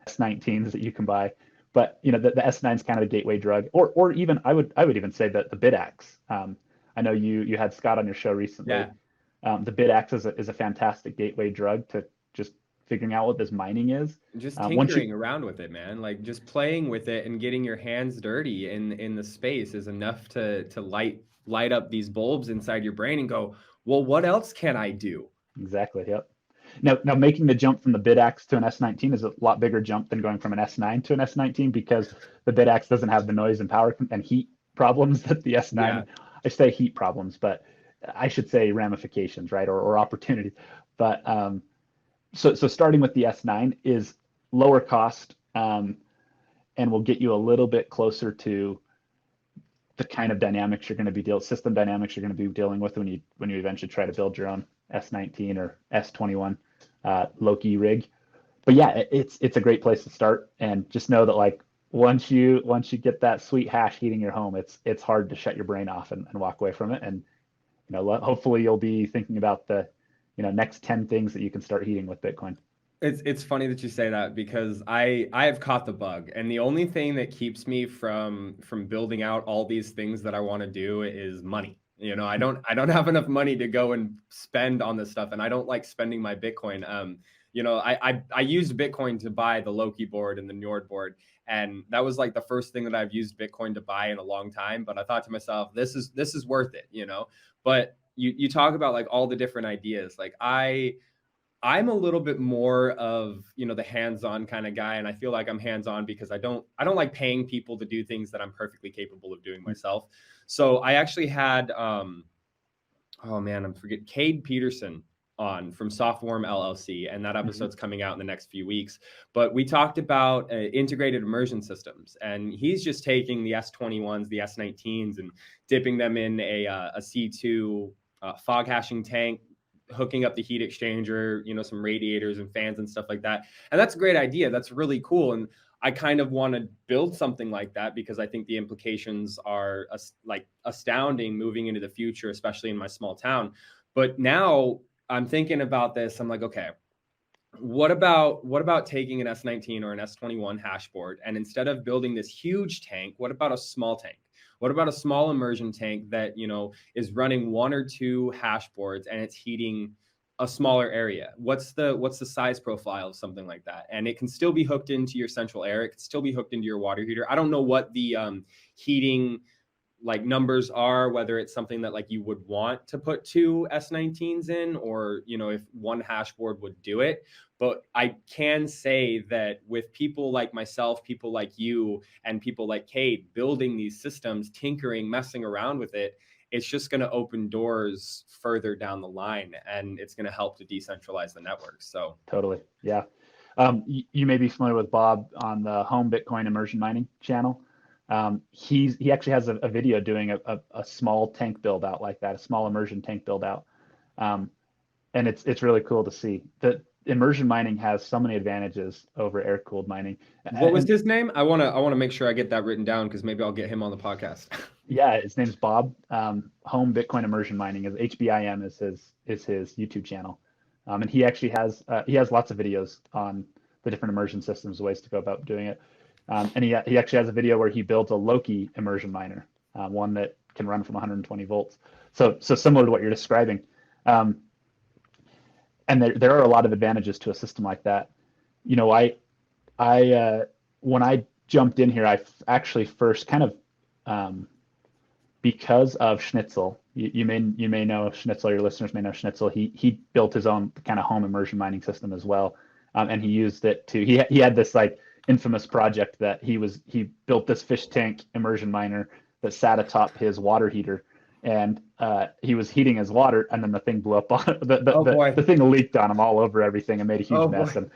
S19s that you can buy. But the S9 is kind of a gateway drug, or even I would even say that the BitAxe. I know you had Scott on your show recently. Yeah. The BitAxe is a fantastic gateway drug to just figuring out what this mining is. Just tinkering around with it, man. Like, just playing with it and getting your hands dirty in the space is enough to light up these bulbs inside your brain and go, well, what else can I do? Exactly. Yep. Now making the jump from the BitAxe to an S19 is a lot bigger jump than going from an S9 to an S19 because the BitAxe doesn't have the noise and power and heat problems that the S9. Yeah. I say heat problems, but I should say ramifications, right, or opportunities. But so starting with the S9 is lower cost and will get you a little bit closer to the kind of dynamics you're going to be system dynamics you're going to be dealing with when you eventually try to build your own S19 or S21 low-key rig. But yeah, it's a great place to start, and just know that like once you get that sweet hash heating your home, it's hard to shut your brain off and walk away from it. And hopefully you'll be thinking about the next 10 things that you can start heating with Bitcoin. It's funny that you say that because I have caught the bug, and the only thing that keeps me from building out all these things that I want to do is money. I don't have enough money to go and spend on this stuff, and I don't like spending my Bitcoin. I used Bitcoin to buy the Loki board and the Njord board, and that was like the first thing that I've used Bitcoin to buy in a long time. But I thought to myself, this is worth it, But you talk about like all the different ideas. Like I'm a little bit more of, the hands-on kind of guy. And I feel like I'm hands-on because I don't like paying people to do things that I'm perfectly capable of doing myself. So I actually had, Cade Peterson on from Softworm LLC. And that episode's coming out in the next few weeks. But we talked about integrated immersion systems. And he's just taking the S21s, the S19s, and dipping them in a C2 fog hashing tank, hooking up the heat exchanger, some radiators and fans and stuff like that. And that's a great idea. That's really cool. And I kind of want to build something like that because I think the implications are astounding moving into the future, especially in my small town. But now I'm thinking about this. I'm like, okay, what about taking an S19 or an S21 hash board, and instead of building this huge tank, what about a small tank? What about a small immersion tank that, is running 1 or 2 hash boards and it's heating a smaller area? What's the size profile of something like that? And it can still be hooked into your central air. It can still be hooked into your water heater. I don't know what the heating like numbers are, whether it's something that like you would want to put two S19s in, or, you know, if one hash board would do it. But I can say that with people like myself, people like you, and people like Kate building these systems, tinkering, messing around with it, it's just going to open doors further down the line, and it's going to help to decentralize the network. So totally. Yeah. You may be familiar with Bob on the Home Bitcoin Immersion Mining channel. He actually has a video doing a small tank build out like that, a small immersion tank build out. And it's really cool to see that immersion mining has so many advantages over air cooled mining. what was his name? I want to make sure I get that written down, because maybe I'll get him on the podcast. Yeah, his name's Bob. Home Bitcoin Immersion Mining is HBIM is his YouTube channel. And he actually has lots of videos on the different immersion systems, ways to go about doing it. And he actually has a video where he builds a Loki immersion miner, one that can run from 120 volts. So similar to what you're describing. And there are a lot of advantages to a system like that. You know, when I jumped in here, I actually first kind of because of Schnitzel. You may know Schnitzel. Your listeners may know Schnitzel. He built his own kind of home immersion mining system as well, and he used it to. He had this like infamous project that he built this fish tank immersion miner that sat atop his water heater, and he was heating his water, and then the thing blew up on the thing leaked on him all over everything and made a huge mess. And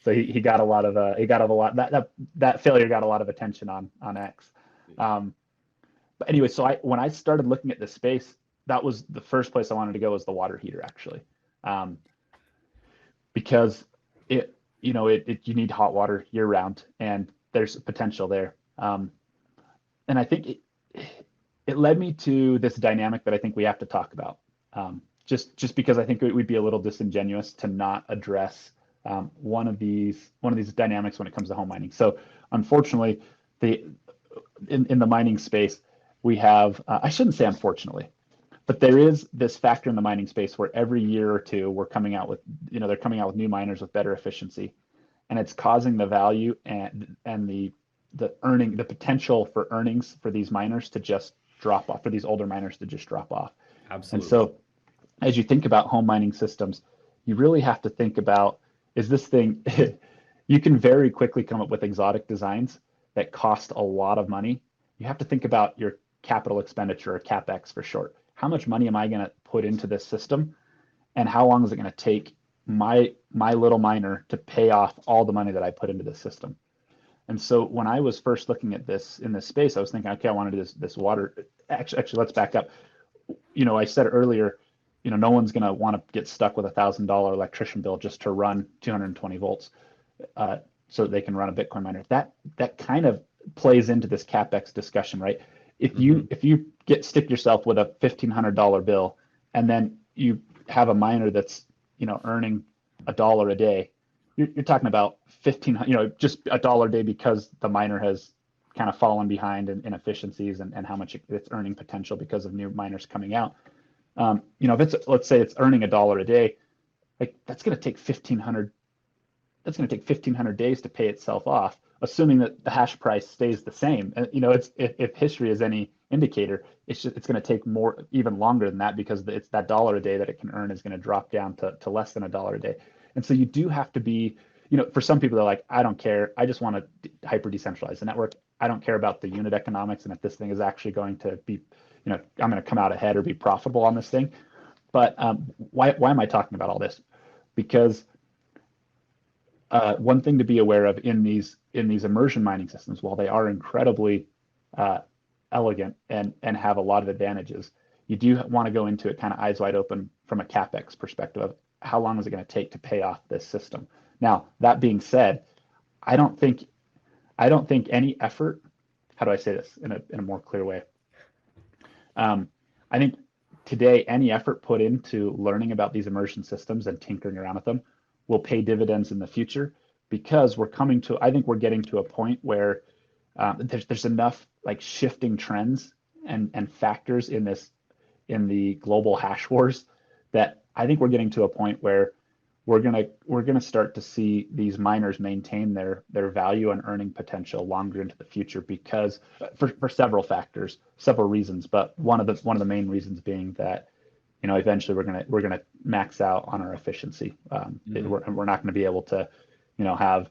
so he got a lot of that failure got a lot of attention on X. But anyway, so when I started looking at this space, that was the first place I wanted to go, was the water heater, actually, because you need hot water year round, and there's potential there. And I think it led me to this dynamic that I think we have to talk about. Just because I think it would be a little disingenuous to not address one of these dynamics when it comes to home mining. So unfortunately, in the mining space, we have, I shouldn't say unfortunately, but there is this factor in the mining space where every year or two they're coming out with new miners with better efficiency, and it's causing the value and the potential for earnings for these miners to just drop off, for these older miners to just drop off. Absolutely. And so as you think about home mining systems, you really have to think about, is this thing, you can very quickly come up with exotic designs that cost a lot of money. You have to think about your capital expenditure, or CapEx for short. How much money am I going to put into this system, and how long is it going to take my little miner to pay off all the money that I put into this system? And so when I was first looking at this in this space, I was thinking, okay, I want to do this water. Actually, let's back up. You know, I said earlier, you know, no one's going to want to get stuck with $1,000 electrician bill just to run 220 volts, so that they can run a Bitcoin miner. That kind of plays into this CapEx discussion, right? If you stick yourself with a $1,500 bill, and then you have a miner that's, you know, earning $1 a day, you're talking about just $1 a day, because the miner has kind of fallen behind in efficiencies and how much it's earning potential because of new miners coming out. You know, if let's say it's earning $1 a day, like that's going to take 1,500 days to pay itself off, assuming that the hash price stays the same. And, you know, if history is any indicator, it's going to take even longer than that, because it's that $1 a day that it can earn is going to drop down to less than $1 a day. And so you do have to be, you know, for some people, they're like, I don't care. I just want to hyper decentralize the network. I don't care about the unit economics, and if this thing is actually going to be, you know, I'm going to come out ahead or be profitable on this thing. But why am I talking about all this? Because one thing to be aware of in these immersion mining systems, while they are incredibly elegant and have a lot of advantages, you do want to go into it kind of eyes wide open from a CapEx perspective of how long is it going to take to pay off this system. Now, that being said, I don't think any effort, how do I say this in a more clear way? I think today any effort put into learning about these immersion systems and tinkering around with them will pay dividends in the future, because I think we're getting to a point where there's enough like shifting trends and factors in the global hash wars that I think we're getting to a point where we're gonna start to see these miners maintain their value and earning potential longer into the future because for several factors, several reasons, but one of the main reasons being that eventually we're gonna max out on our efficiency. We're not going to be able to have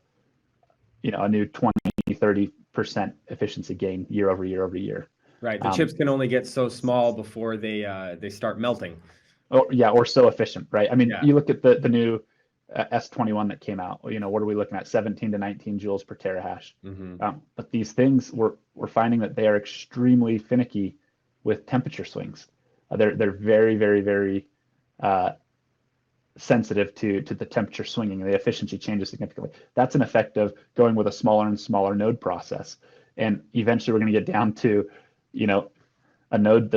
a new 20-30% efficiency gain year over year over year. Right. The chips can only get so small before they start melting. Or so efficient, right? I mean, Yeah. you look at the new S21 that came out. What are we looking at? 17 to 19 joules per terahash. But these things, we're finding that they are extremely finicky with temperature swings. They're very, very, very sensitive to the temperature swinging, and the efficiency changes significantly. That's an effect of going with a smaller and smaller node process, and eventually we're going to get down to a node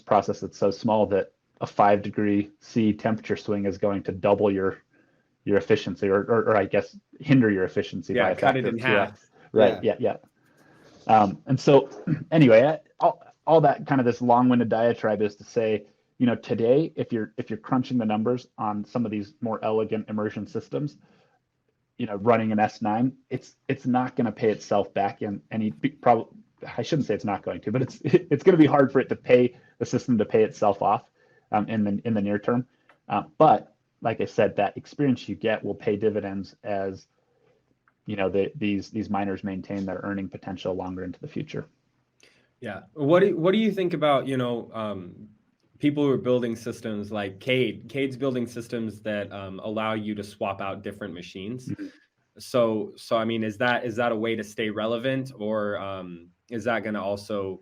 process that's so small that a 5 degree C temperature swing is going to double your efficiency, or I guess hinder your efficiency by a cut factor it in of 2x. half. Right. Yeah. And so anyway, all that kind of this long-winded diatribe is to say, today, if you're crunching the numbers on some of these more elegant immersion systems, running an S9, it's not going to pay itself back in any probably. I shouldn't say it's not going to, but it's going to be hard for it to pay the system to pay itself off in the near term. But like I said, that experience you get will pay dividends as these miners maintain their earning potential longer into the future. Yeah. What do you think about people who are building systems like Cade? Cade's building systems that allow you to swap out different machines. So I mean, is that a way to stay relevant, or is that going to also,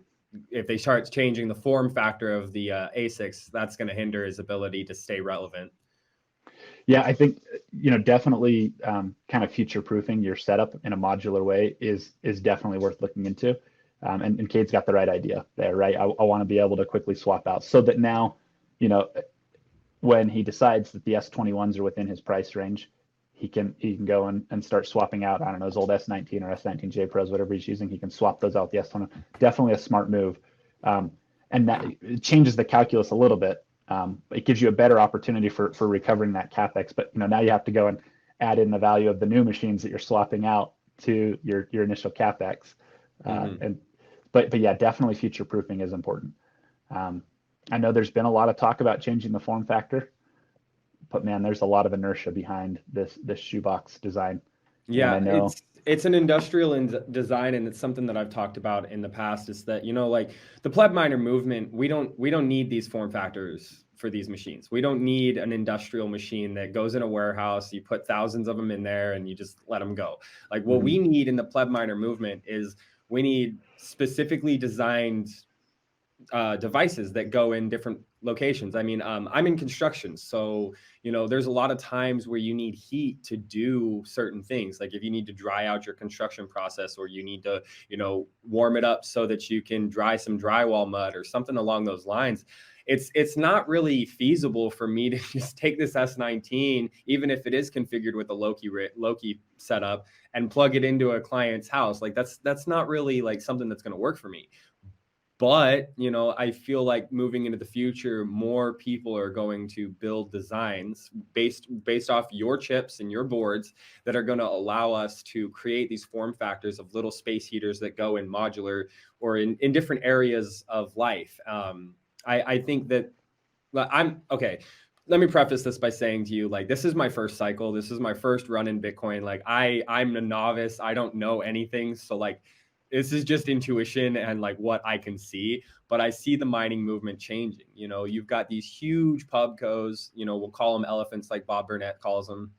if they start changing the form factor of the ASICs, that's going to hinder his ability to stay relevant? Yeah, I think definitely kind of future proofing your setup in a modular way is definitely worth looking into. And Cade's got the right idea there, right? I want to be able to quickly swap out so that now, when he decides that the S21s are within his price range, he can go and start swapping out, I don't know, his old S19 or S19J Pros, whatever he's using. He can swap those out with the S21. Definitely a smart move. And that it changes the calculus a little bit. It gives you a better opportunity for recovering that CapEx. But now you have to go and add in the value of the new machines that you're swapping out to your initial CapEx. But yeah, definitely future proofing is important. I know there's been a lot of talk about changing the form factor, but man, there's a lot of inertia behind this shoebox design. Yeah, I know it's an industrial design, and it's something that I've talked about in the past. Is that like the pleb miner movement, we don't need these form factors for these machines. We don't need an industrial machine that goes in a warehouse, you put thousands of them in there, and you just let them go. Like what we need in the pleb miner movement is we need specifically designed devices that go in different locations. I mean, I'm in construction, so there's a lot of times where you need heat to do certain things. Like if you need to dry out your construction process, or you need to warm it up so that you can dry some drywall mud or something along those lines. It's not really feasible for me to just take this S19, even if it is configured with a Loki setup, and plug it into a client's house. Like that's not really like something that's going to work for me. But, I feel like moving into the future, more people are going to build designs based off your chips and your boards that are going to allow us to create these form factors of little space heaters that go in modular or in different areas of life. I think that okay. Let me preface this by saying to you, like, this is my first cycle. This is my first run in Bitcoin. Like I'm a novice. I don't know anything. So like, this is just intuition and like what I can see, but I see the mining movement changing. You've got these huge pubcos, we'll call them elephants like Bob Burnett calls them,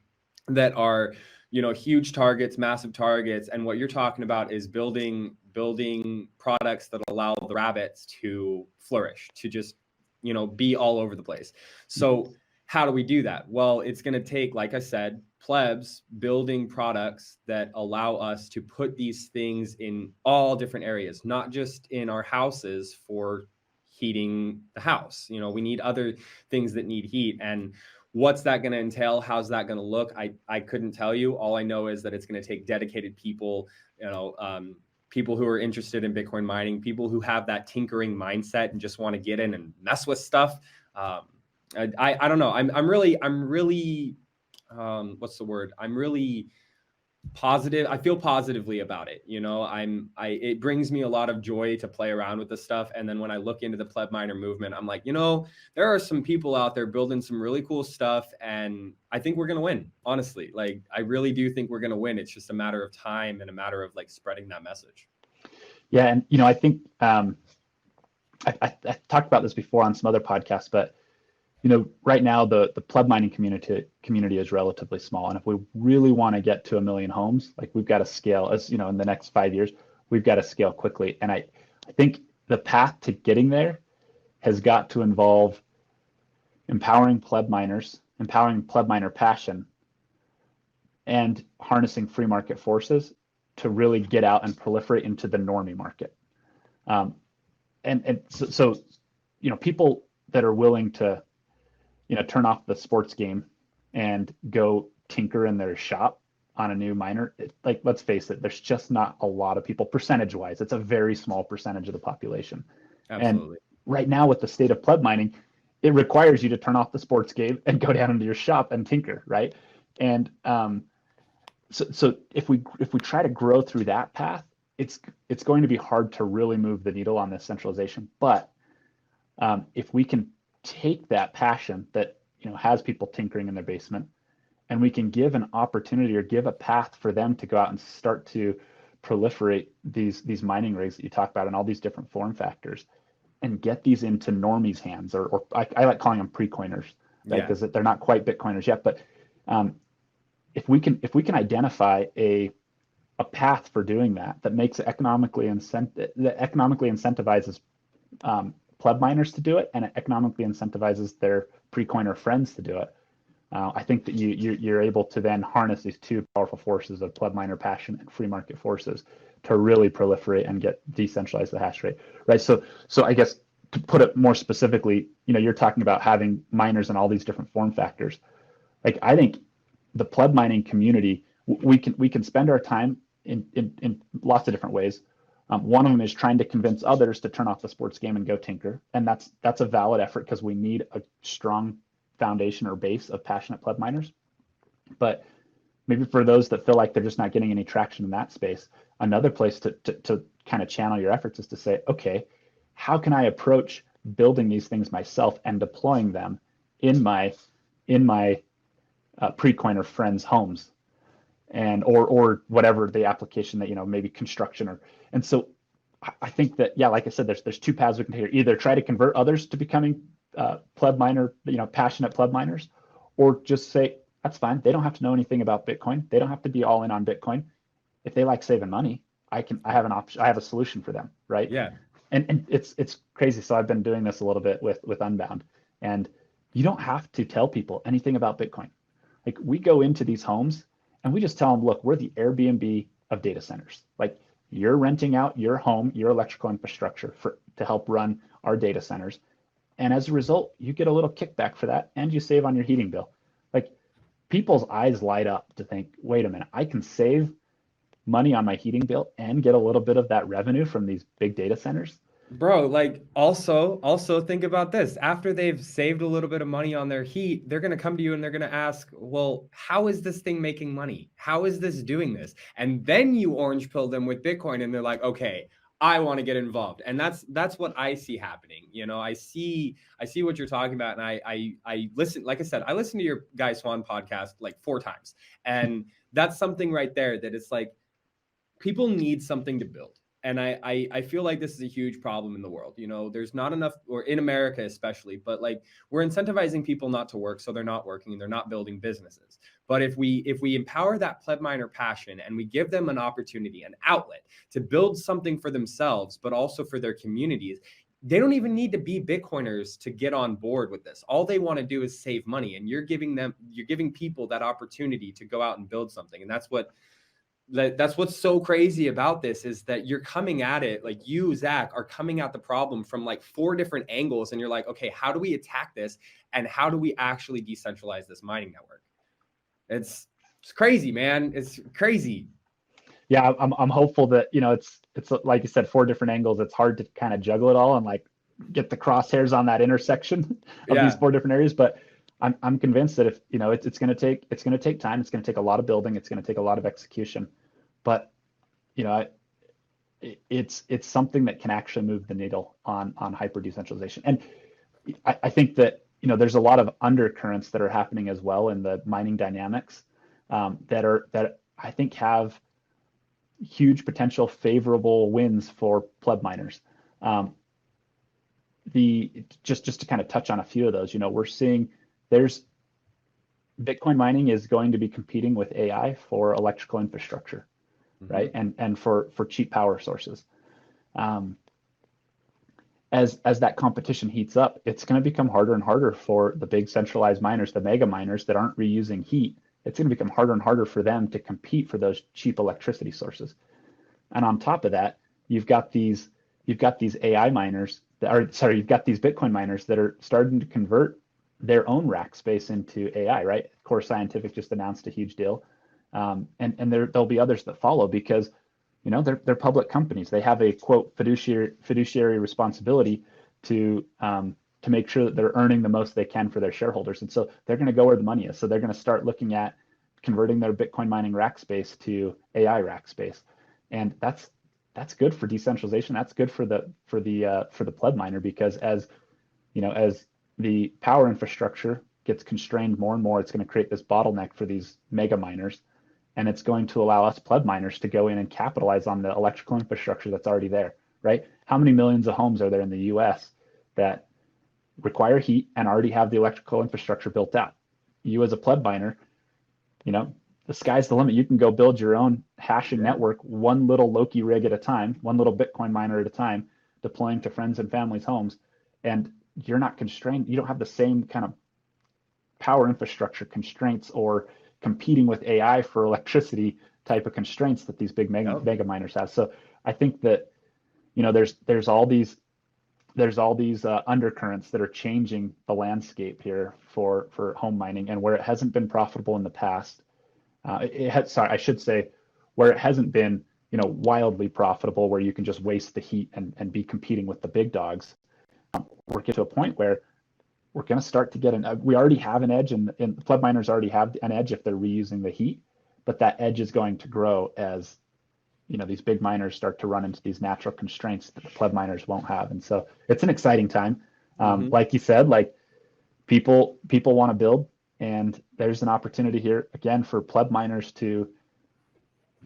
that are, huge targets, massive targets. And what you're talking about is building products that allow the rabbits to flourish, to just, be all over the place. So how do we do that? Well, it's going to take, like I said, plebs building products that allow us to put these things in all different areas, not just in our houses for heating the house. We need other things that need heat. And what's that going to entail? How's that going to look? I couldn't tell you. All I know is that it's going to take dedicated people, people who are interested in Bitcoin mining, people who have that tinkering mindset and just want to get in and mess with stuff. I don't know. I'm really what's the word? I'm really positive. I feel positively about it. You know, it brings me a lot of joy to play around with this stuff. And then when I look into the pleb miner movement, I'm like, you know, there are some people out there building some really cool stuff. And I think we're going to win, honestly. Like, I really do think we're going to win. It's just a matter of time and a matter of like spreading that message. Yeah. And, you know, I think I talked about this before on some other podcasts, but you know, right now the pleb mining community is relatively small, and if we really want to get to 1 million homes, like we've got to scale. As you know, in the next 5 years, we've got to scale quickly. And I think the path to getting there has got to involve empowering pleb miners, empowering pleb miner passion, and harnessing free market forces to really get out and proliferate into the normie market. So you know, people that are willing to, you know, turn off the sports game and go tinker in their shop on a new miner, like, let's face it, there's just not a lot of people percentage wise. It's a very small percentage of the population. Absolutely. And right now with the state of pleb mining, it requires you to turn off the sports game and go down into your shop and tinker, right? And so if we try to grow through that path, it's going to be hard to really move the needle on this centralization. But if we can take that passion that, you know, has people tinkering in their basement, and we can give an opportunity or give a path for them to go out and start to proliferate these mining rigs that you talk about in all these different form factors, and get these into normies' hands, or I like calling them pre-coiners, right? Because they're not quite Bitcoiners yet. But if we can identify a path for doing that makes it economically incentivizes pleb miners to do it, and it economically incentivizes their pre-coiner friends to do it. I think that you're able to then harness these two powerful forces of pleb miner passion and free market forces to really proliferate and get decentralized the hash rate, right? So I guess to put it more specifically, you know, you're talking about having miners in all these different form factors. Like, I think the pleb mining community, we can spend our time in lots of different ways. One of them is trying to convince others to turn off the sports game and go tinker. And that's a valid effort, because we need a strong foundation or base of passionate pleb miners. But maybe for those that feel like they're just not getting any traction in that space, another place to kind of channel your efforts is to say, okay, how can I approach building these things myself and deploying them in my pre-coiner friends' homes, and or whatever the application that, you know, maybe construction and so I think that, yeah, like I said, there's two paths we can take here. Either try to convert others to becoming pleb miner, you know, passionate pleb miners, or just say, that's fine. They don't have to know anything about Bitcoin. They don't have to be all in on Bitcoin. If they like saving money, I have an option. I have a solution for them, right? Yeah. And it's crazy. So I've been doing this a little bit with Unbound, and you don't have to tell people anything about Bitcoin. Like, we go into these homes and we just tell them, look, we're the Airbnb of data centers. Like, you're renting out your home, your electrical infrastructure to help run our data centers. And as a result, you get a little kickback for that, and you save on your heating bill. Like, people's eyes light up to think, wait a minute, I can save money on my heating bill and get a little bit of that revenue from these big data centers. Bro, like, also think about this. After they've saved a little bit of money on their heat, they're going to come to you and they're going to ask, well, how is this thing making money? How is this doing this? And then you orange pill them with Bitcoin, and they're like, okay, I want to get involved. And that's what I see happening. You know, I see what you're talking about. And I listen, like I said, I listened to your Guy Swan podcast like 4 times. And that's something right there that it's like, people need something to build. And I feel like this is a huge problem in the world. You know, there's not enough, or in America especially, but like, we're incentivizing people not to work, so they're not working and they're not building businesses. But if we empower that pleb miner passion, and we give them an opportunity, an outlet to build something for themselves, but also for their communities, they don't even need to be Bitcoiners to get on board with this. All they want to do is save money, and you're giving people that opportunity to go out and build something. And that's what's so crazy about this, is that you're coming at it, like, you, Zach, are coming at the problem from like 4 different angles. And you're like, okay, how do we attack this? And how do we actually decentralize this mining network? It's crazy, man. It's crazy. Yeah, I'm hopeful that, you know, it's like you said, 4 different angles. It's hard to kind of juggle it all and like get the crosshairs on that intersection of these 4 different areas. But I'm convinced that if, it's going to take time. It's going to take a lot of building. It's going to take a lot of execution, but you know, it's something that can actually move the needle on hyper decentralization. And I think that, there's a lot of undercurrents that are happening as well in the mining dynamics, that I think have huge potential favorable wins for pleb miners. Just to kind of touch on a few of those, we're seeing there's Bitcoin mining is going to be competing with AI for electrical infrastructure, right? And for cheap power sources. As that competition heats up, it's going to become harder and harder for the big centralized miners, the mega miners that aren't reusing heat. It's going to become harder and harder for them to compete for those cheap electricity sources. And on top of that, you've got these AI miners you've got these Bitcoin miners that are starting to convert their own rack space into AI, right? Core Scientific just announced a huge deal. And there'll be others that follow because, they're public companies. They have a quote fiduciary responsibility to make sure that they're earning the most they can for their shareholders. And so they're going to go where the money is. So they're going to start looking at converting their Bitcoin mining rack space to AI rack space. And that's good for decentralization. That's good for the pleb miner, because as the power infrastructure gets constrained more and more, it's going to create this bottleneck for these mega miners. And it's going to allow us pleb miners to go in and capitalize on the electrical infrastructure that's already there, right? How many millions of homes are there in the US that require heat and already have the electrical infrastructure built out? You as a pleb miner, the sky's the limit. You can go build your own hashing network, one little Loki rig at a time, one little Bitcoin miner at a time, deploying to friends and family's homes. And you're not constrained. You don't have the same kind of power infrastructure constraints or competing with AI for electricity type of constraints that these big mega miners have. So I think that, there's all these undercurrents that are changing the landscape here for home mining, and where it hasn't been profitable in the past. I should say where it hasn't been, wildly profitable, where you can just waste the heat and be competing with the big dogs. We're getting to a point where we're going to start to get we already have an edge, and the pleb miners already have an edge if they're reusing the heat, but that edge is going to grow as, these big miners start to run into these natural constraints that the pleb miners won't have. And so it's an exciting time. Like you said, like people want to build, and there's an opportunity here again for pleb miners to,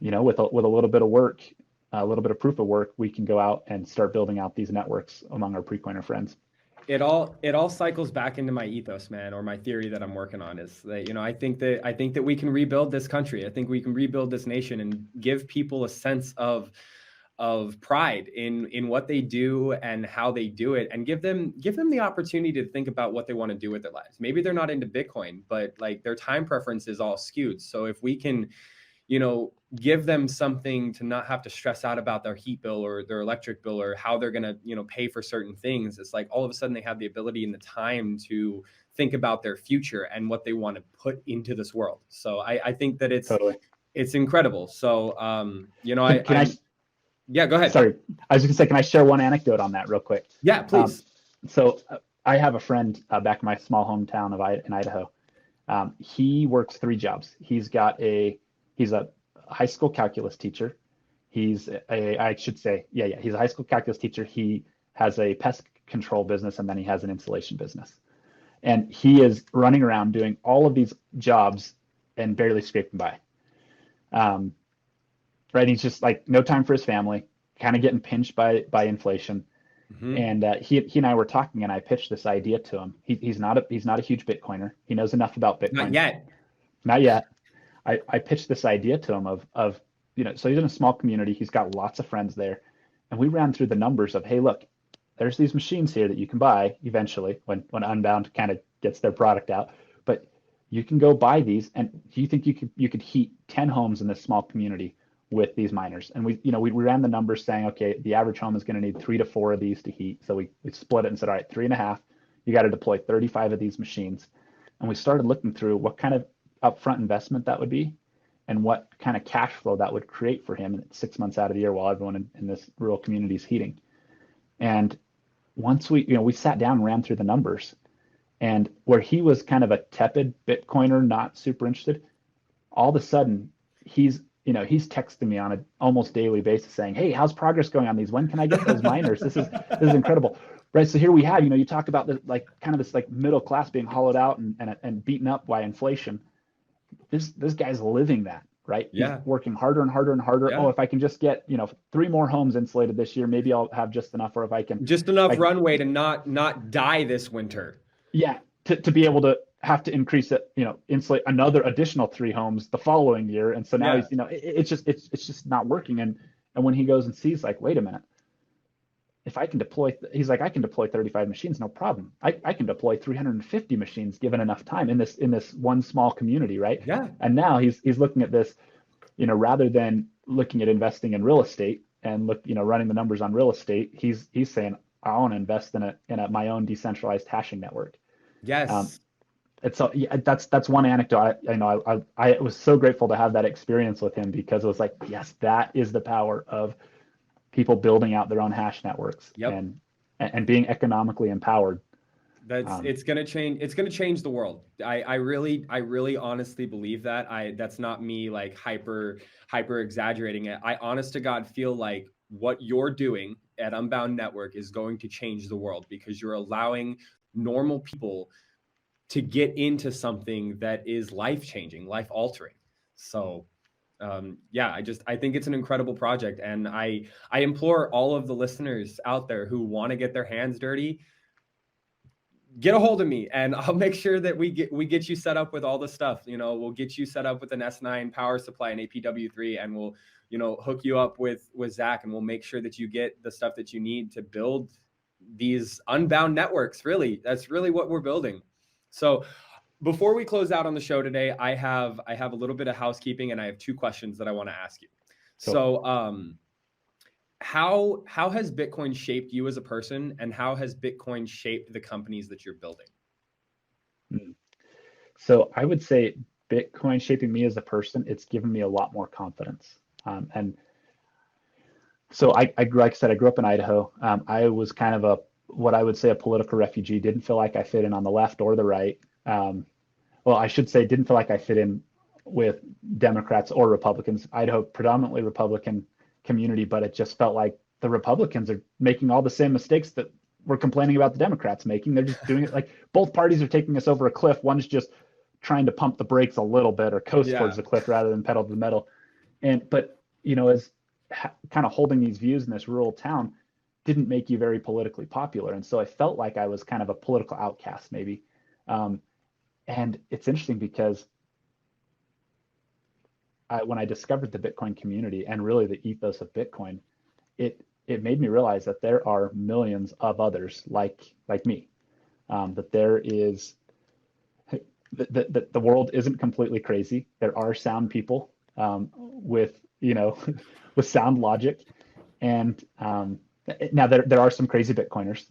with a little bit of work, a little bit of proof of work, we can go out and start building out these networks among our pre-coiner friends. It all cycles back into my ethos, man, or my theory that I'm working on is that, I think that we can rebuild this country. I think we can rebuild this nation and give people a sense of pride in what they do and how they do it, and give them the opportunity to think about what they want to do with their lives. Maybe they're not into Bitcoin, but like their time preference is all skewed. So if we can, give them something to not have to stress out about their heat bill or their electric bill or how they're going to, pay for certain things. It's like all of a sudden they have the ability and the time to think about their future and what they want to put into this world. So I think that it's incredible. So, yeah, go ahead. Sorry. I was just gonna say, can I share one anecdote on that real quick? Yeah, please. So I have a friend back in my small hometown in Idaho. He works 3 jobs. He's a high school calculus teacher. He's a high school calculus teacher. He has a pest control business, and then he has an insulation business. And he is running around doing all of these jobs and barely scraping by. Right? He's just like no time for his family, kind of getting pinched by inflation. And he and I were talking, and I pitched this idea to him. He's not a huge Bitcoiner. He knows enough about Bitcoin. Not yet. I pitched this idea to him of so he's in a small community. He's got lots of friends there. And we ran through the numbers of, hey, look, there's these machines here that you can buy eventually when Unbound kind of gets their product out. But you can go buy these. And do you think you could heat 10 homes in this small community with these miners? And we ran the numbers saying, okay, the average home is going to need 3 to 4 of these to heat. So we split it and said, all right, 3.5, you got to deploy 35 of these machines. And we started looking through what kind of upfront investment that would be and what kind of cash flow that would create for him 6 months out of the year while everyone in this rural community is heating. And once we sat down and ran through the numbers, And where he was kind of a tepid Bitcoiner, not super interested, all of a sudden he's texting me on an almost daily basis saying, "Hey, how's progress going on these? When can I get those miners? This is incredible." Right. So here we have, you talked about the kind of this middle class being hollowed out and beaten up by inflation. This guy's living that, right? Yeah. He's working harder and harder and harder. Yeah. Oh, if I can just get, 3 more homes insulated this year, maybe I'll have just enough, or if I can just enough runway to not die this winter. Yeah. To be able to have to increase it, insulate another additional 3 homes the following year. And so now he's, it's just not working. And when he goes and sees wait a minute, if I can deploy, he's like, I can deploy 35 machines, no problem. I can deploy 350 machines given enough time in this one small community, right? Yeah. And now he's looking at this, rather than looking at investing in real estate and running the numbers on real estate, he's saying, I want to invest in my own decentralized hashing network. Yes. And so that's one anecdote. I was so grateful to have that experience with him, because it was like, yes, that is the power of people building out their own hash networks. Yep. and being economically empowered. It's gonna change the world. I really honestly believe that. That's not me hyper exaggerating it. I honest to God feel like what you're doing at Unbound Network is going to change the world, because you're allowing normal people to get into something that is life-changing, life-altering. So I think it's an incredible project. And I implore all of the listeners out there who want to get their hands dirty, get a hold of me, and I'll make sure that we get you set up with all the stuff. We'll get you set up with an S9 power supply and APW3, and we'll, hook you up with Zach, and we'll make sure that you get the stuff that you need to build these unbound networks. Really, that's really what we're building. So before we close out on the show today, I have a little bit of housekeeping, and I have 2 questions that I want to ask you. Cool. So how has Bitcoin shaped you as a person, and how has Bitcoin shaped the companies that you're building? So I would say Bitcoin shaping me as a person, it's given me a lot more confidence. And so like I said, I grew up in Idaho. I was kind of what I would say a political refugee. Didn't feel like I fit in on the left or the right. Well, I should say didn't feel like I fit in with Democrats or Republicans. Idaho, predominantly Republican community, but it just felt like the Republicans are making all the same mistakes that we're complaining about the Democrats making. They're just doing it like both parties are taking us over a cliff. One's just trying to pump the brakes a little bit or coast towards the cliff rather than pedal to the metal. But as kind of holding these views in this rural town didn't make you very politically popular. And so I felt like I was kind of a political outcast maybe. And it's interesting because when I discovered the Bitcoin community and really the ethos of Bitcoin, it made me realize that there are millions of others like me, that there is that the world isn't completely crazy. There are sound people with with sound logic, and now there are some crazy Bitcoiners.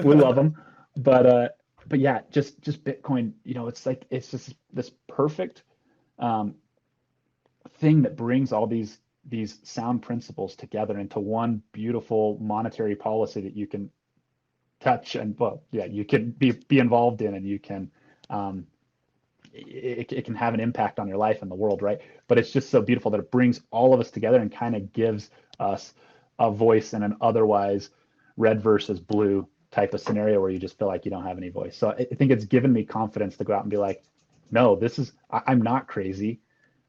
We love them, but yeah, just Bitcoin. It's just this perfect thing that brings all these sound principles together into one beautiful monetary policy that you can touch and you can be involved in, and you can it can have an impact on your life and the world, right? But it's just so beautiful that it brings all of us together and kind of gives us a voice in an otherwise red versus blue type of scenario where you just feel like you don't have any voice. So I think it's given me confidence to go out and be like, no, I'm not crazy.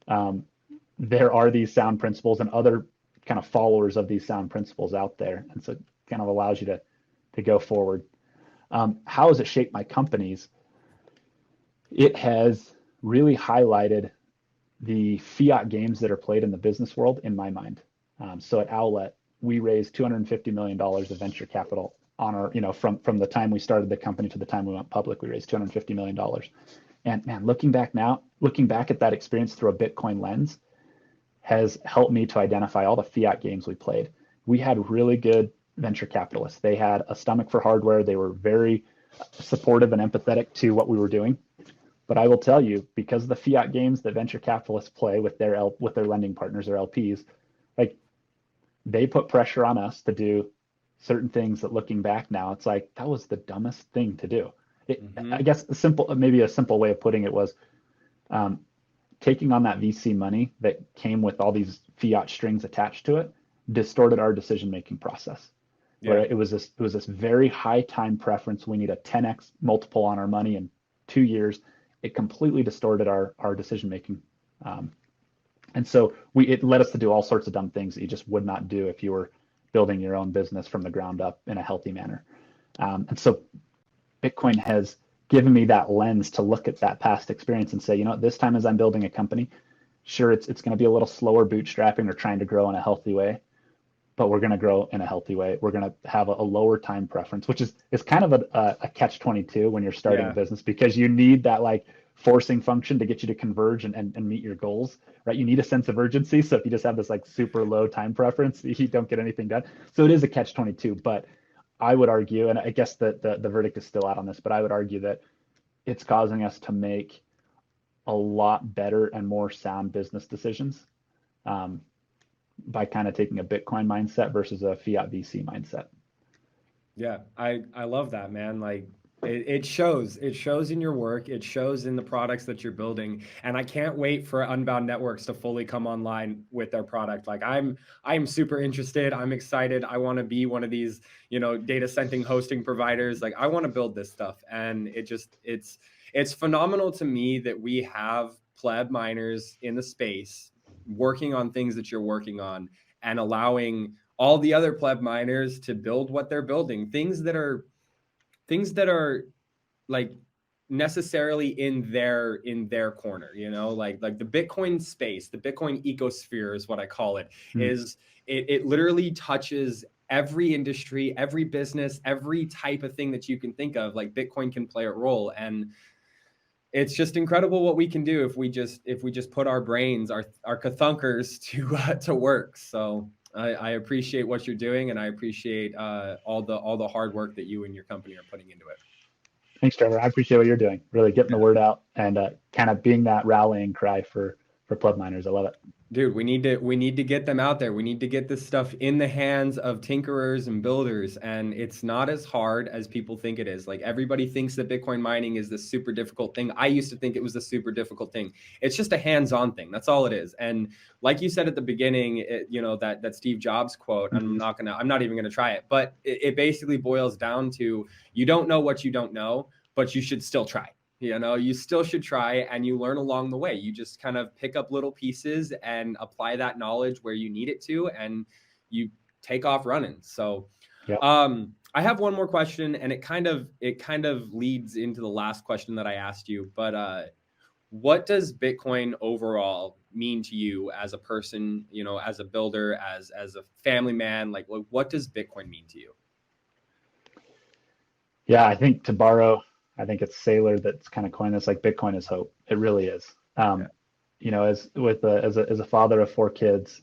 There are these sound principles and other kind of followers of these sound principles out there. And so it kind of allows you to go forward. How has it shaped my companies? It has really highlighted the fiat games that are played in the business world in my mind. So at Owlet, we raised $250 million of venture capital on our, from the time we started the company to the time we went public, we raised $250 million. And man, looking back at that experience through a Bitcoin lens has helped me to identify all the fiat games we played. We had really good venture capitalists. They had a stomach for hardware. They were very supportive and empathetic to what we were doing. But I will tell you, because of the fiat games that venture capitalists play with their lending partners or LPs, like they put pressure on us to do certain things that looking back now, it's like, that was the dumbest thing to do. Mm-hmm. I guess maybe a simple way of putting it was taking on that VC money that came with all these fiat strings attached to it, distorted our decision-making process. Yeah. Where it was this very high time preference. We need a 10x multiple on our money in 2 years. It completely distorted our decision-making. And so it led us to do all sorts of dumb things that you just would not do if you were building your own business from the ground up in a healthy manner. And so Bitcoin has given me that lens to look at that past experience and say, you know, this time as I'm building a company, sure, it's going to be a little slower bootstrapping or trying to grow in a healthy way, but we're going to grow in a healthy way. We're going to have a lower time preference, which is kind of a catch-22 when you're starting a business, because you need that like forcing function to get you to converge and meet your goals, right? You need a sense of urgency. So if you just have this like super low time preference, you don't get anything done. So it is a catch-22, but I would argue, and I guess the verdict is still out on this, but I would argue that it's causing us to make a lot better and more sound business decisions by kind of taking a Bitcoin mindset versus a fiat VC mindset. Yeah, I love that, man. Like it shows in your work, it shows in the products that you're building, and I can't wait for Unbound Networks to fully come online with their product. Like I'm super interested. I'm excited. I want to be one of these, you know, data center hosting providers. Like I want to build this stuff, and it's phenomenal to me that we have pleb miners in the space working on things that you're working on and allowing all the other pleb miners to build what they're building, things that are like necessarily in their corner, you know, like the Bitcoin space, the Bitcoin ecosphere is what I call it. Is it literally touches every industry, every business, every type of thing that you can think of. Like Bitcoin can play a role, and it's just incredible what we can do if we just put our brains, our kathunkers to work. So I appreciate what you're doing, and I appreciate all the hard work that you and your company are putting into it. Thanks, Trevor. I appreciate what you're doing. Really getting the word out and kind of being that rallying cry for pleb miners. I love it. Dude, we need to get them out there. We need to get this stuff in the hands of tinkerers and builders, and it's not as hard as people think it is. Like everybody thinks that Bitcoin mining is this super difficult thing. I used to think it was a super difficult thing. It's just a hands-on thing. That's all it is. And like you said at the beginning, you know, that Steve Jobs quote, I'm not even gonna try it, but it basically boils down to, you don't know what you don't know, but you should still try. You know, you still should try, and you learn along the way. You just kind of pick up little pieces and apply that knowledge where you need it to, and you take off running. So, yep. I have one more question, and it kind of leads into the last question that I asked you. But what does Bitcoin overall mean to you as a person? You know, as a builder, as a family man. Like, what does Bitcoin mean to you? Yeah, I think I think it's Saylor that's kind of coined this, like Bitcoin is hope. It really is. You know, as a father of 4 kids,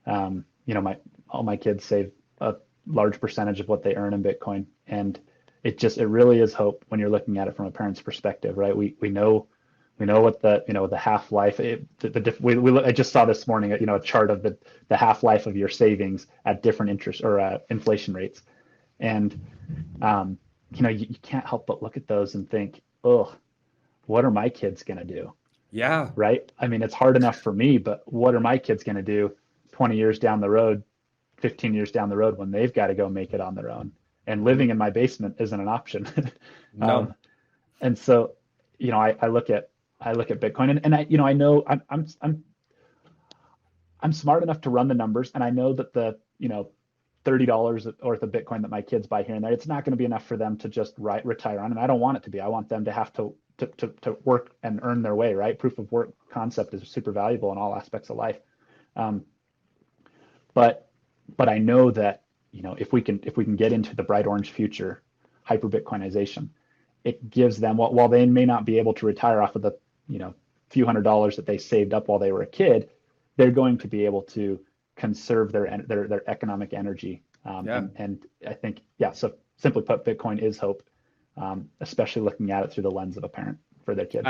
you know, all my kids save a large percentage of what they earn in Bitcoin, and it really is hope when you're looking at it from a parent's perspective, right? We know what the half life. I just saw this morning, you know, a chart of the half life of your savings at different interest or inflation rates, and you know, you can't help but look at those and think, oh, what are my kids going to do? Yeah. Right. I mean, it's hard enough for me, but what are my kids going to do 20 years down the road, 15 years down the road when they've got to go make it on their own? And living in my basement isn't an option. No. And so, you know, I look at Bitcoin and I, you know, I know I'm smart enough to run the numbers, and I know that the, you know, $30 worth of Bitcoin that my kids buy here and there, it's not going to be enough for them to just retire on. And I don't want it to be. I want them to have to work and earn their way, right? Proof of work concept is super valuable in all aspects of life. But I know that, you know, if we can get into the bright orange future, hyper Bitcoinization, it gives them, while they may not be able to retire off of the, you know, few $100s that they saved up while they were a kid, they're going to be able to conserve their economic energy. And I think, yeah, so simply put, Bitcoin is hope, especially looking at it through the lens of a parent for their kids.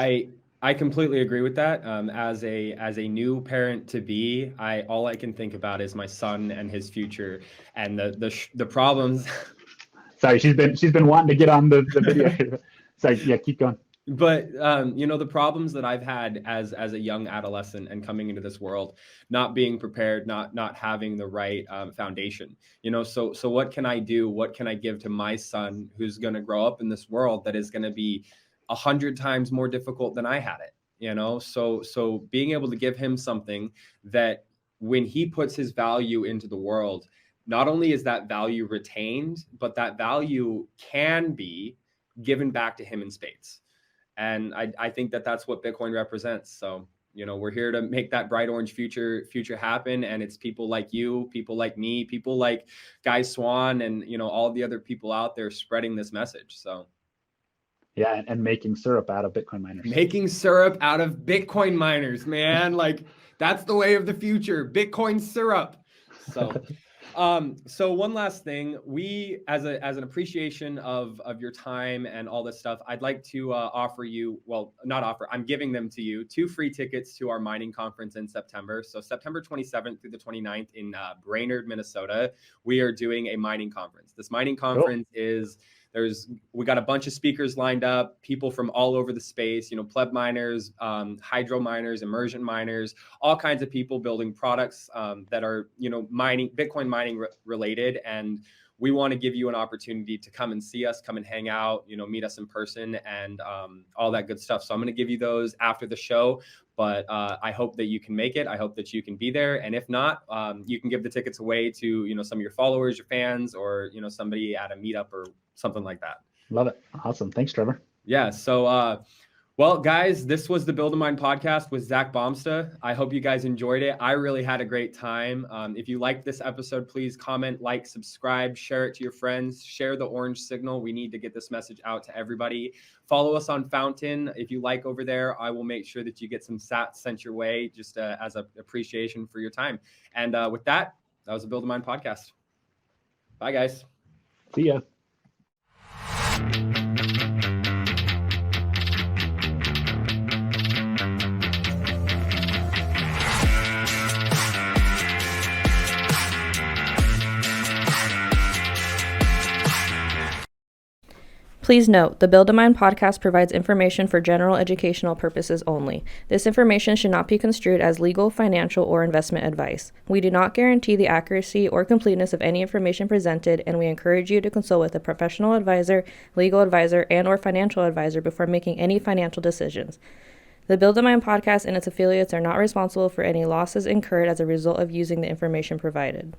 I completely agree with that. As a new parent to be, all I can think about is my son and his future, and the problems. Sorry, she's been wanting to get on the video here. Sorry, yeah, keep going. But the problems that I've had as a young adolescent and coming into this world, not being prepared, not having the right foundation. So what can I do? What can I give to my son who's going to grow up in this world that is going to be 100 times more difficult than I had it? So being able to give him something that when he puts his value into the world, not only is that value retained, but that value can be given back to him in spades. And I think that that's what Bitcoin represents. So, we're here to make that bright orange future happen. And it's people like you, people like me, people like Guy Swan, and, all the other people out there spreading this message. So. Yeah, and making syrup out of Bitcoin miners. Making syrup out of Bitcoin miners, man. Like, that's the way of the future. Bitcoin syrup. So one last thing, we as an appreciation of your time and all this stuff, I'd like to offer you, well, not offer, I'm giving them to you, 2 free tickets to our mining conference in September. So September 27th through the 29th in Brainerd, Minnesota, we are doing a mining conference. This mining conference is we got a bunch of speakers lined up, people from all over the space, pleb miners, hydro miners, immersion miners, all kinds of people building products that are, mining, Bitcoin mining related. And we want to give you an opportunity to come and see us, come and hang out, meet us in person, and all that good stuff. So I'm going to give you those after the show, but I hope that you can make it. I hope that you can be there. And if not, you can give the tickets away to, some of your followers, your fans, or, somebody at a meetup or something like that. Love it. Awesome. Thanks, Trevor. Yeah. So, well, guys, this was the Build a Mind podcast with Zach Bomsta. I hope you guys enjoyed it. I really had a great time. If you liked this episode, please comment, like, subscribe, share it to your friends, share the orange signal. We need to get this message out to everybody. Follow us on Fountain. If you like over there, I will make sure that you get some sats sent your way just as an appreciation for your time. And with that was the Build a Mind podcast. Bye, guys. See ya. Please note, the Build a Mind podcast provides information for general educational purposes only. This information should not be construed as legal, financial, or investment advice. We do not guarantee the accuracy or completeness of any information presented, and we encourage you to consult with a professional advisor, legal advisor, and/or financial advisor before making any financial decisions. The Build a Mind podcast and its affiliates are not responsible for any losses incurred as a result of using the information provided.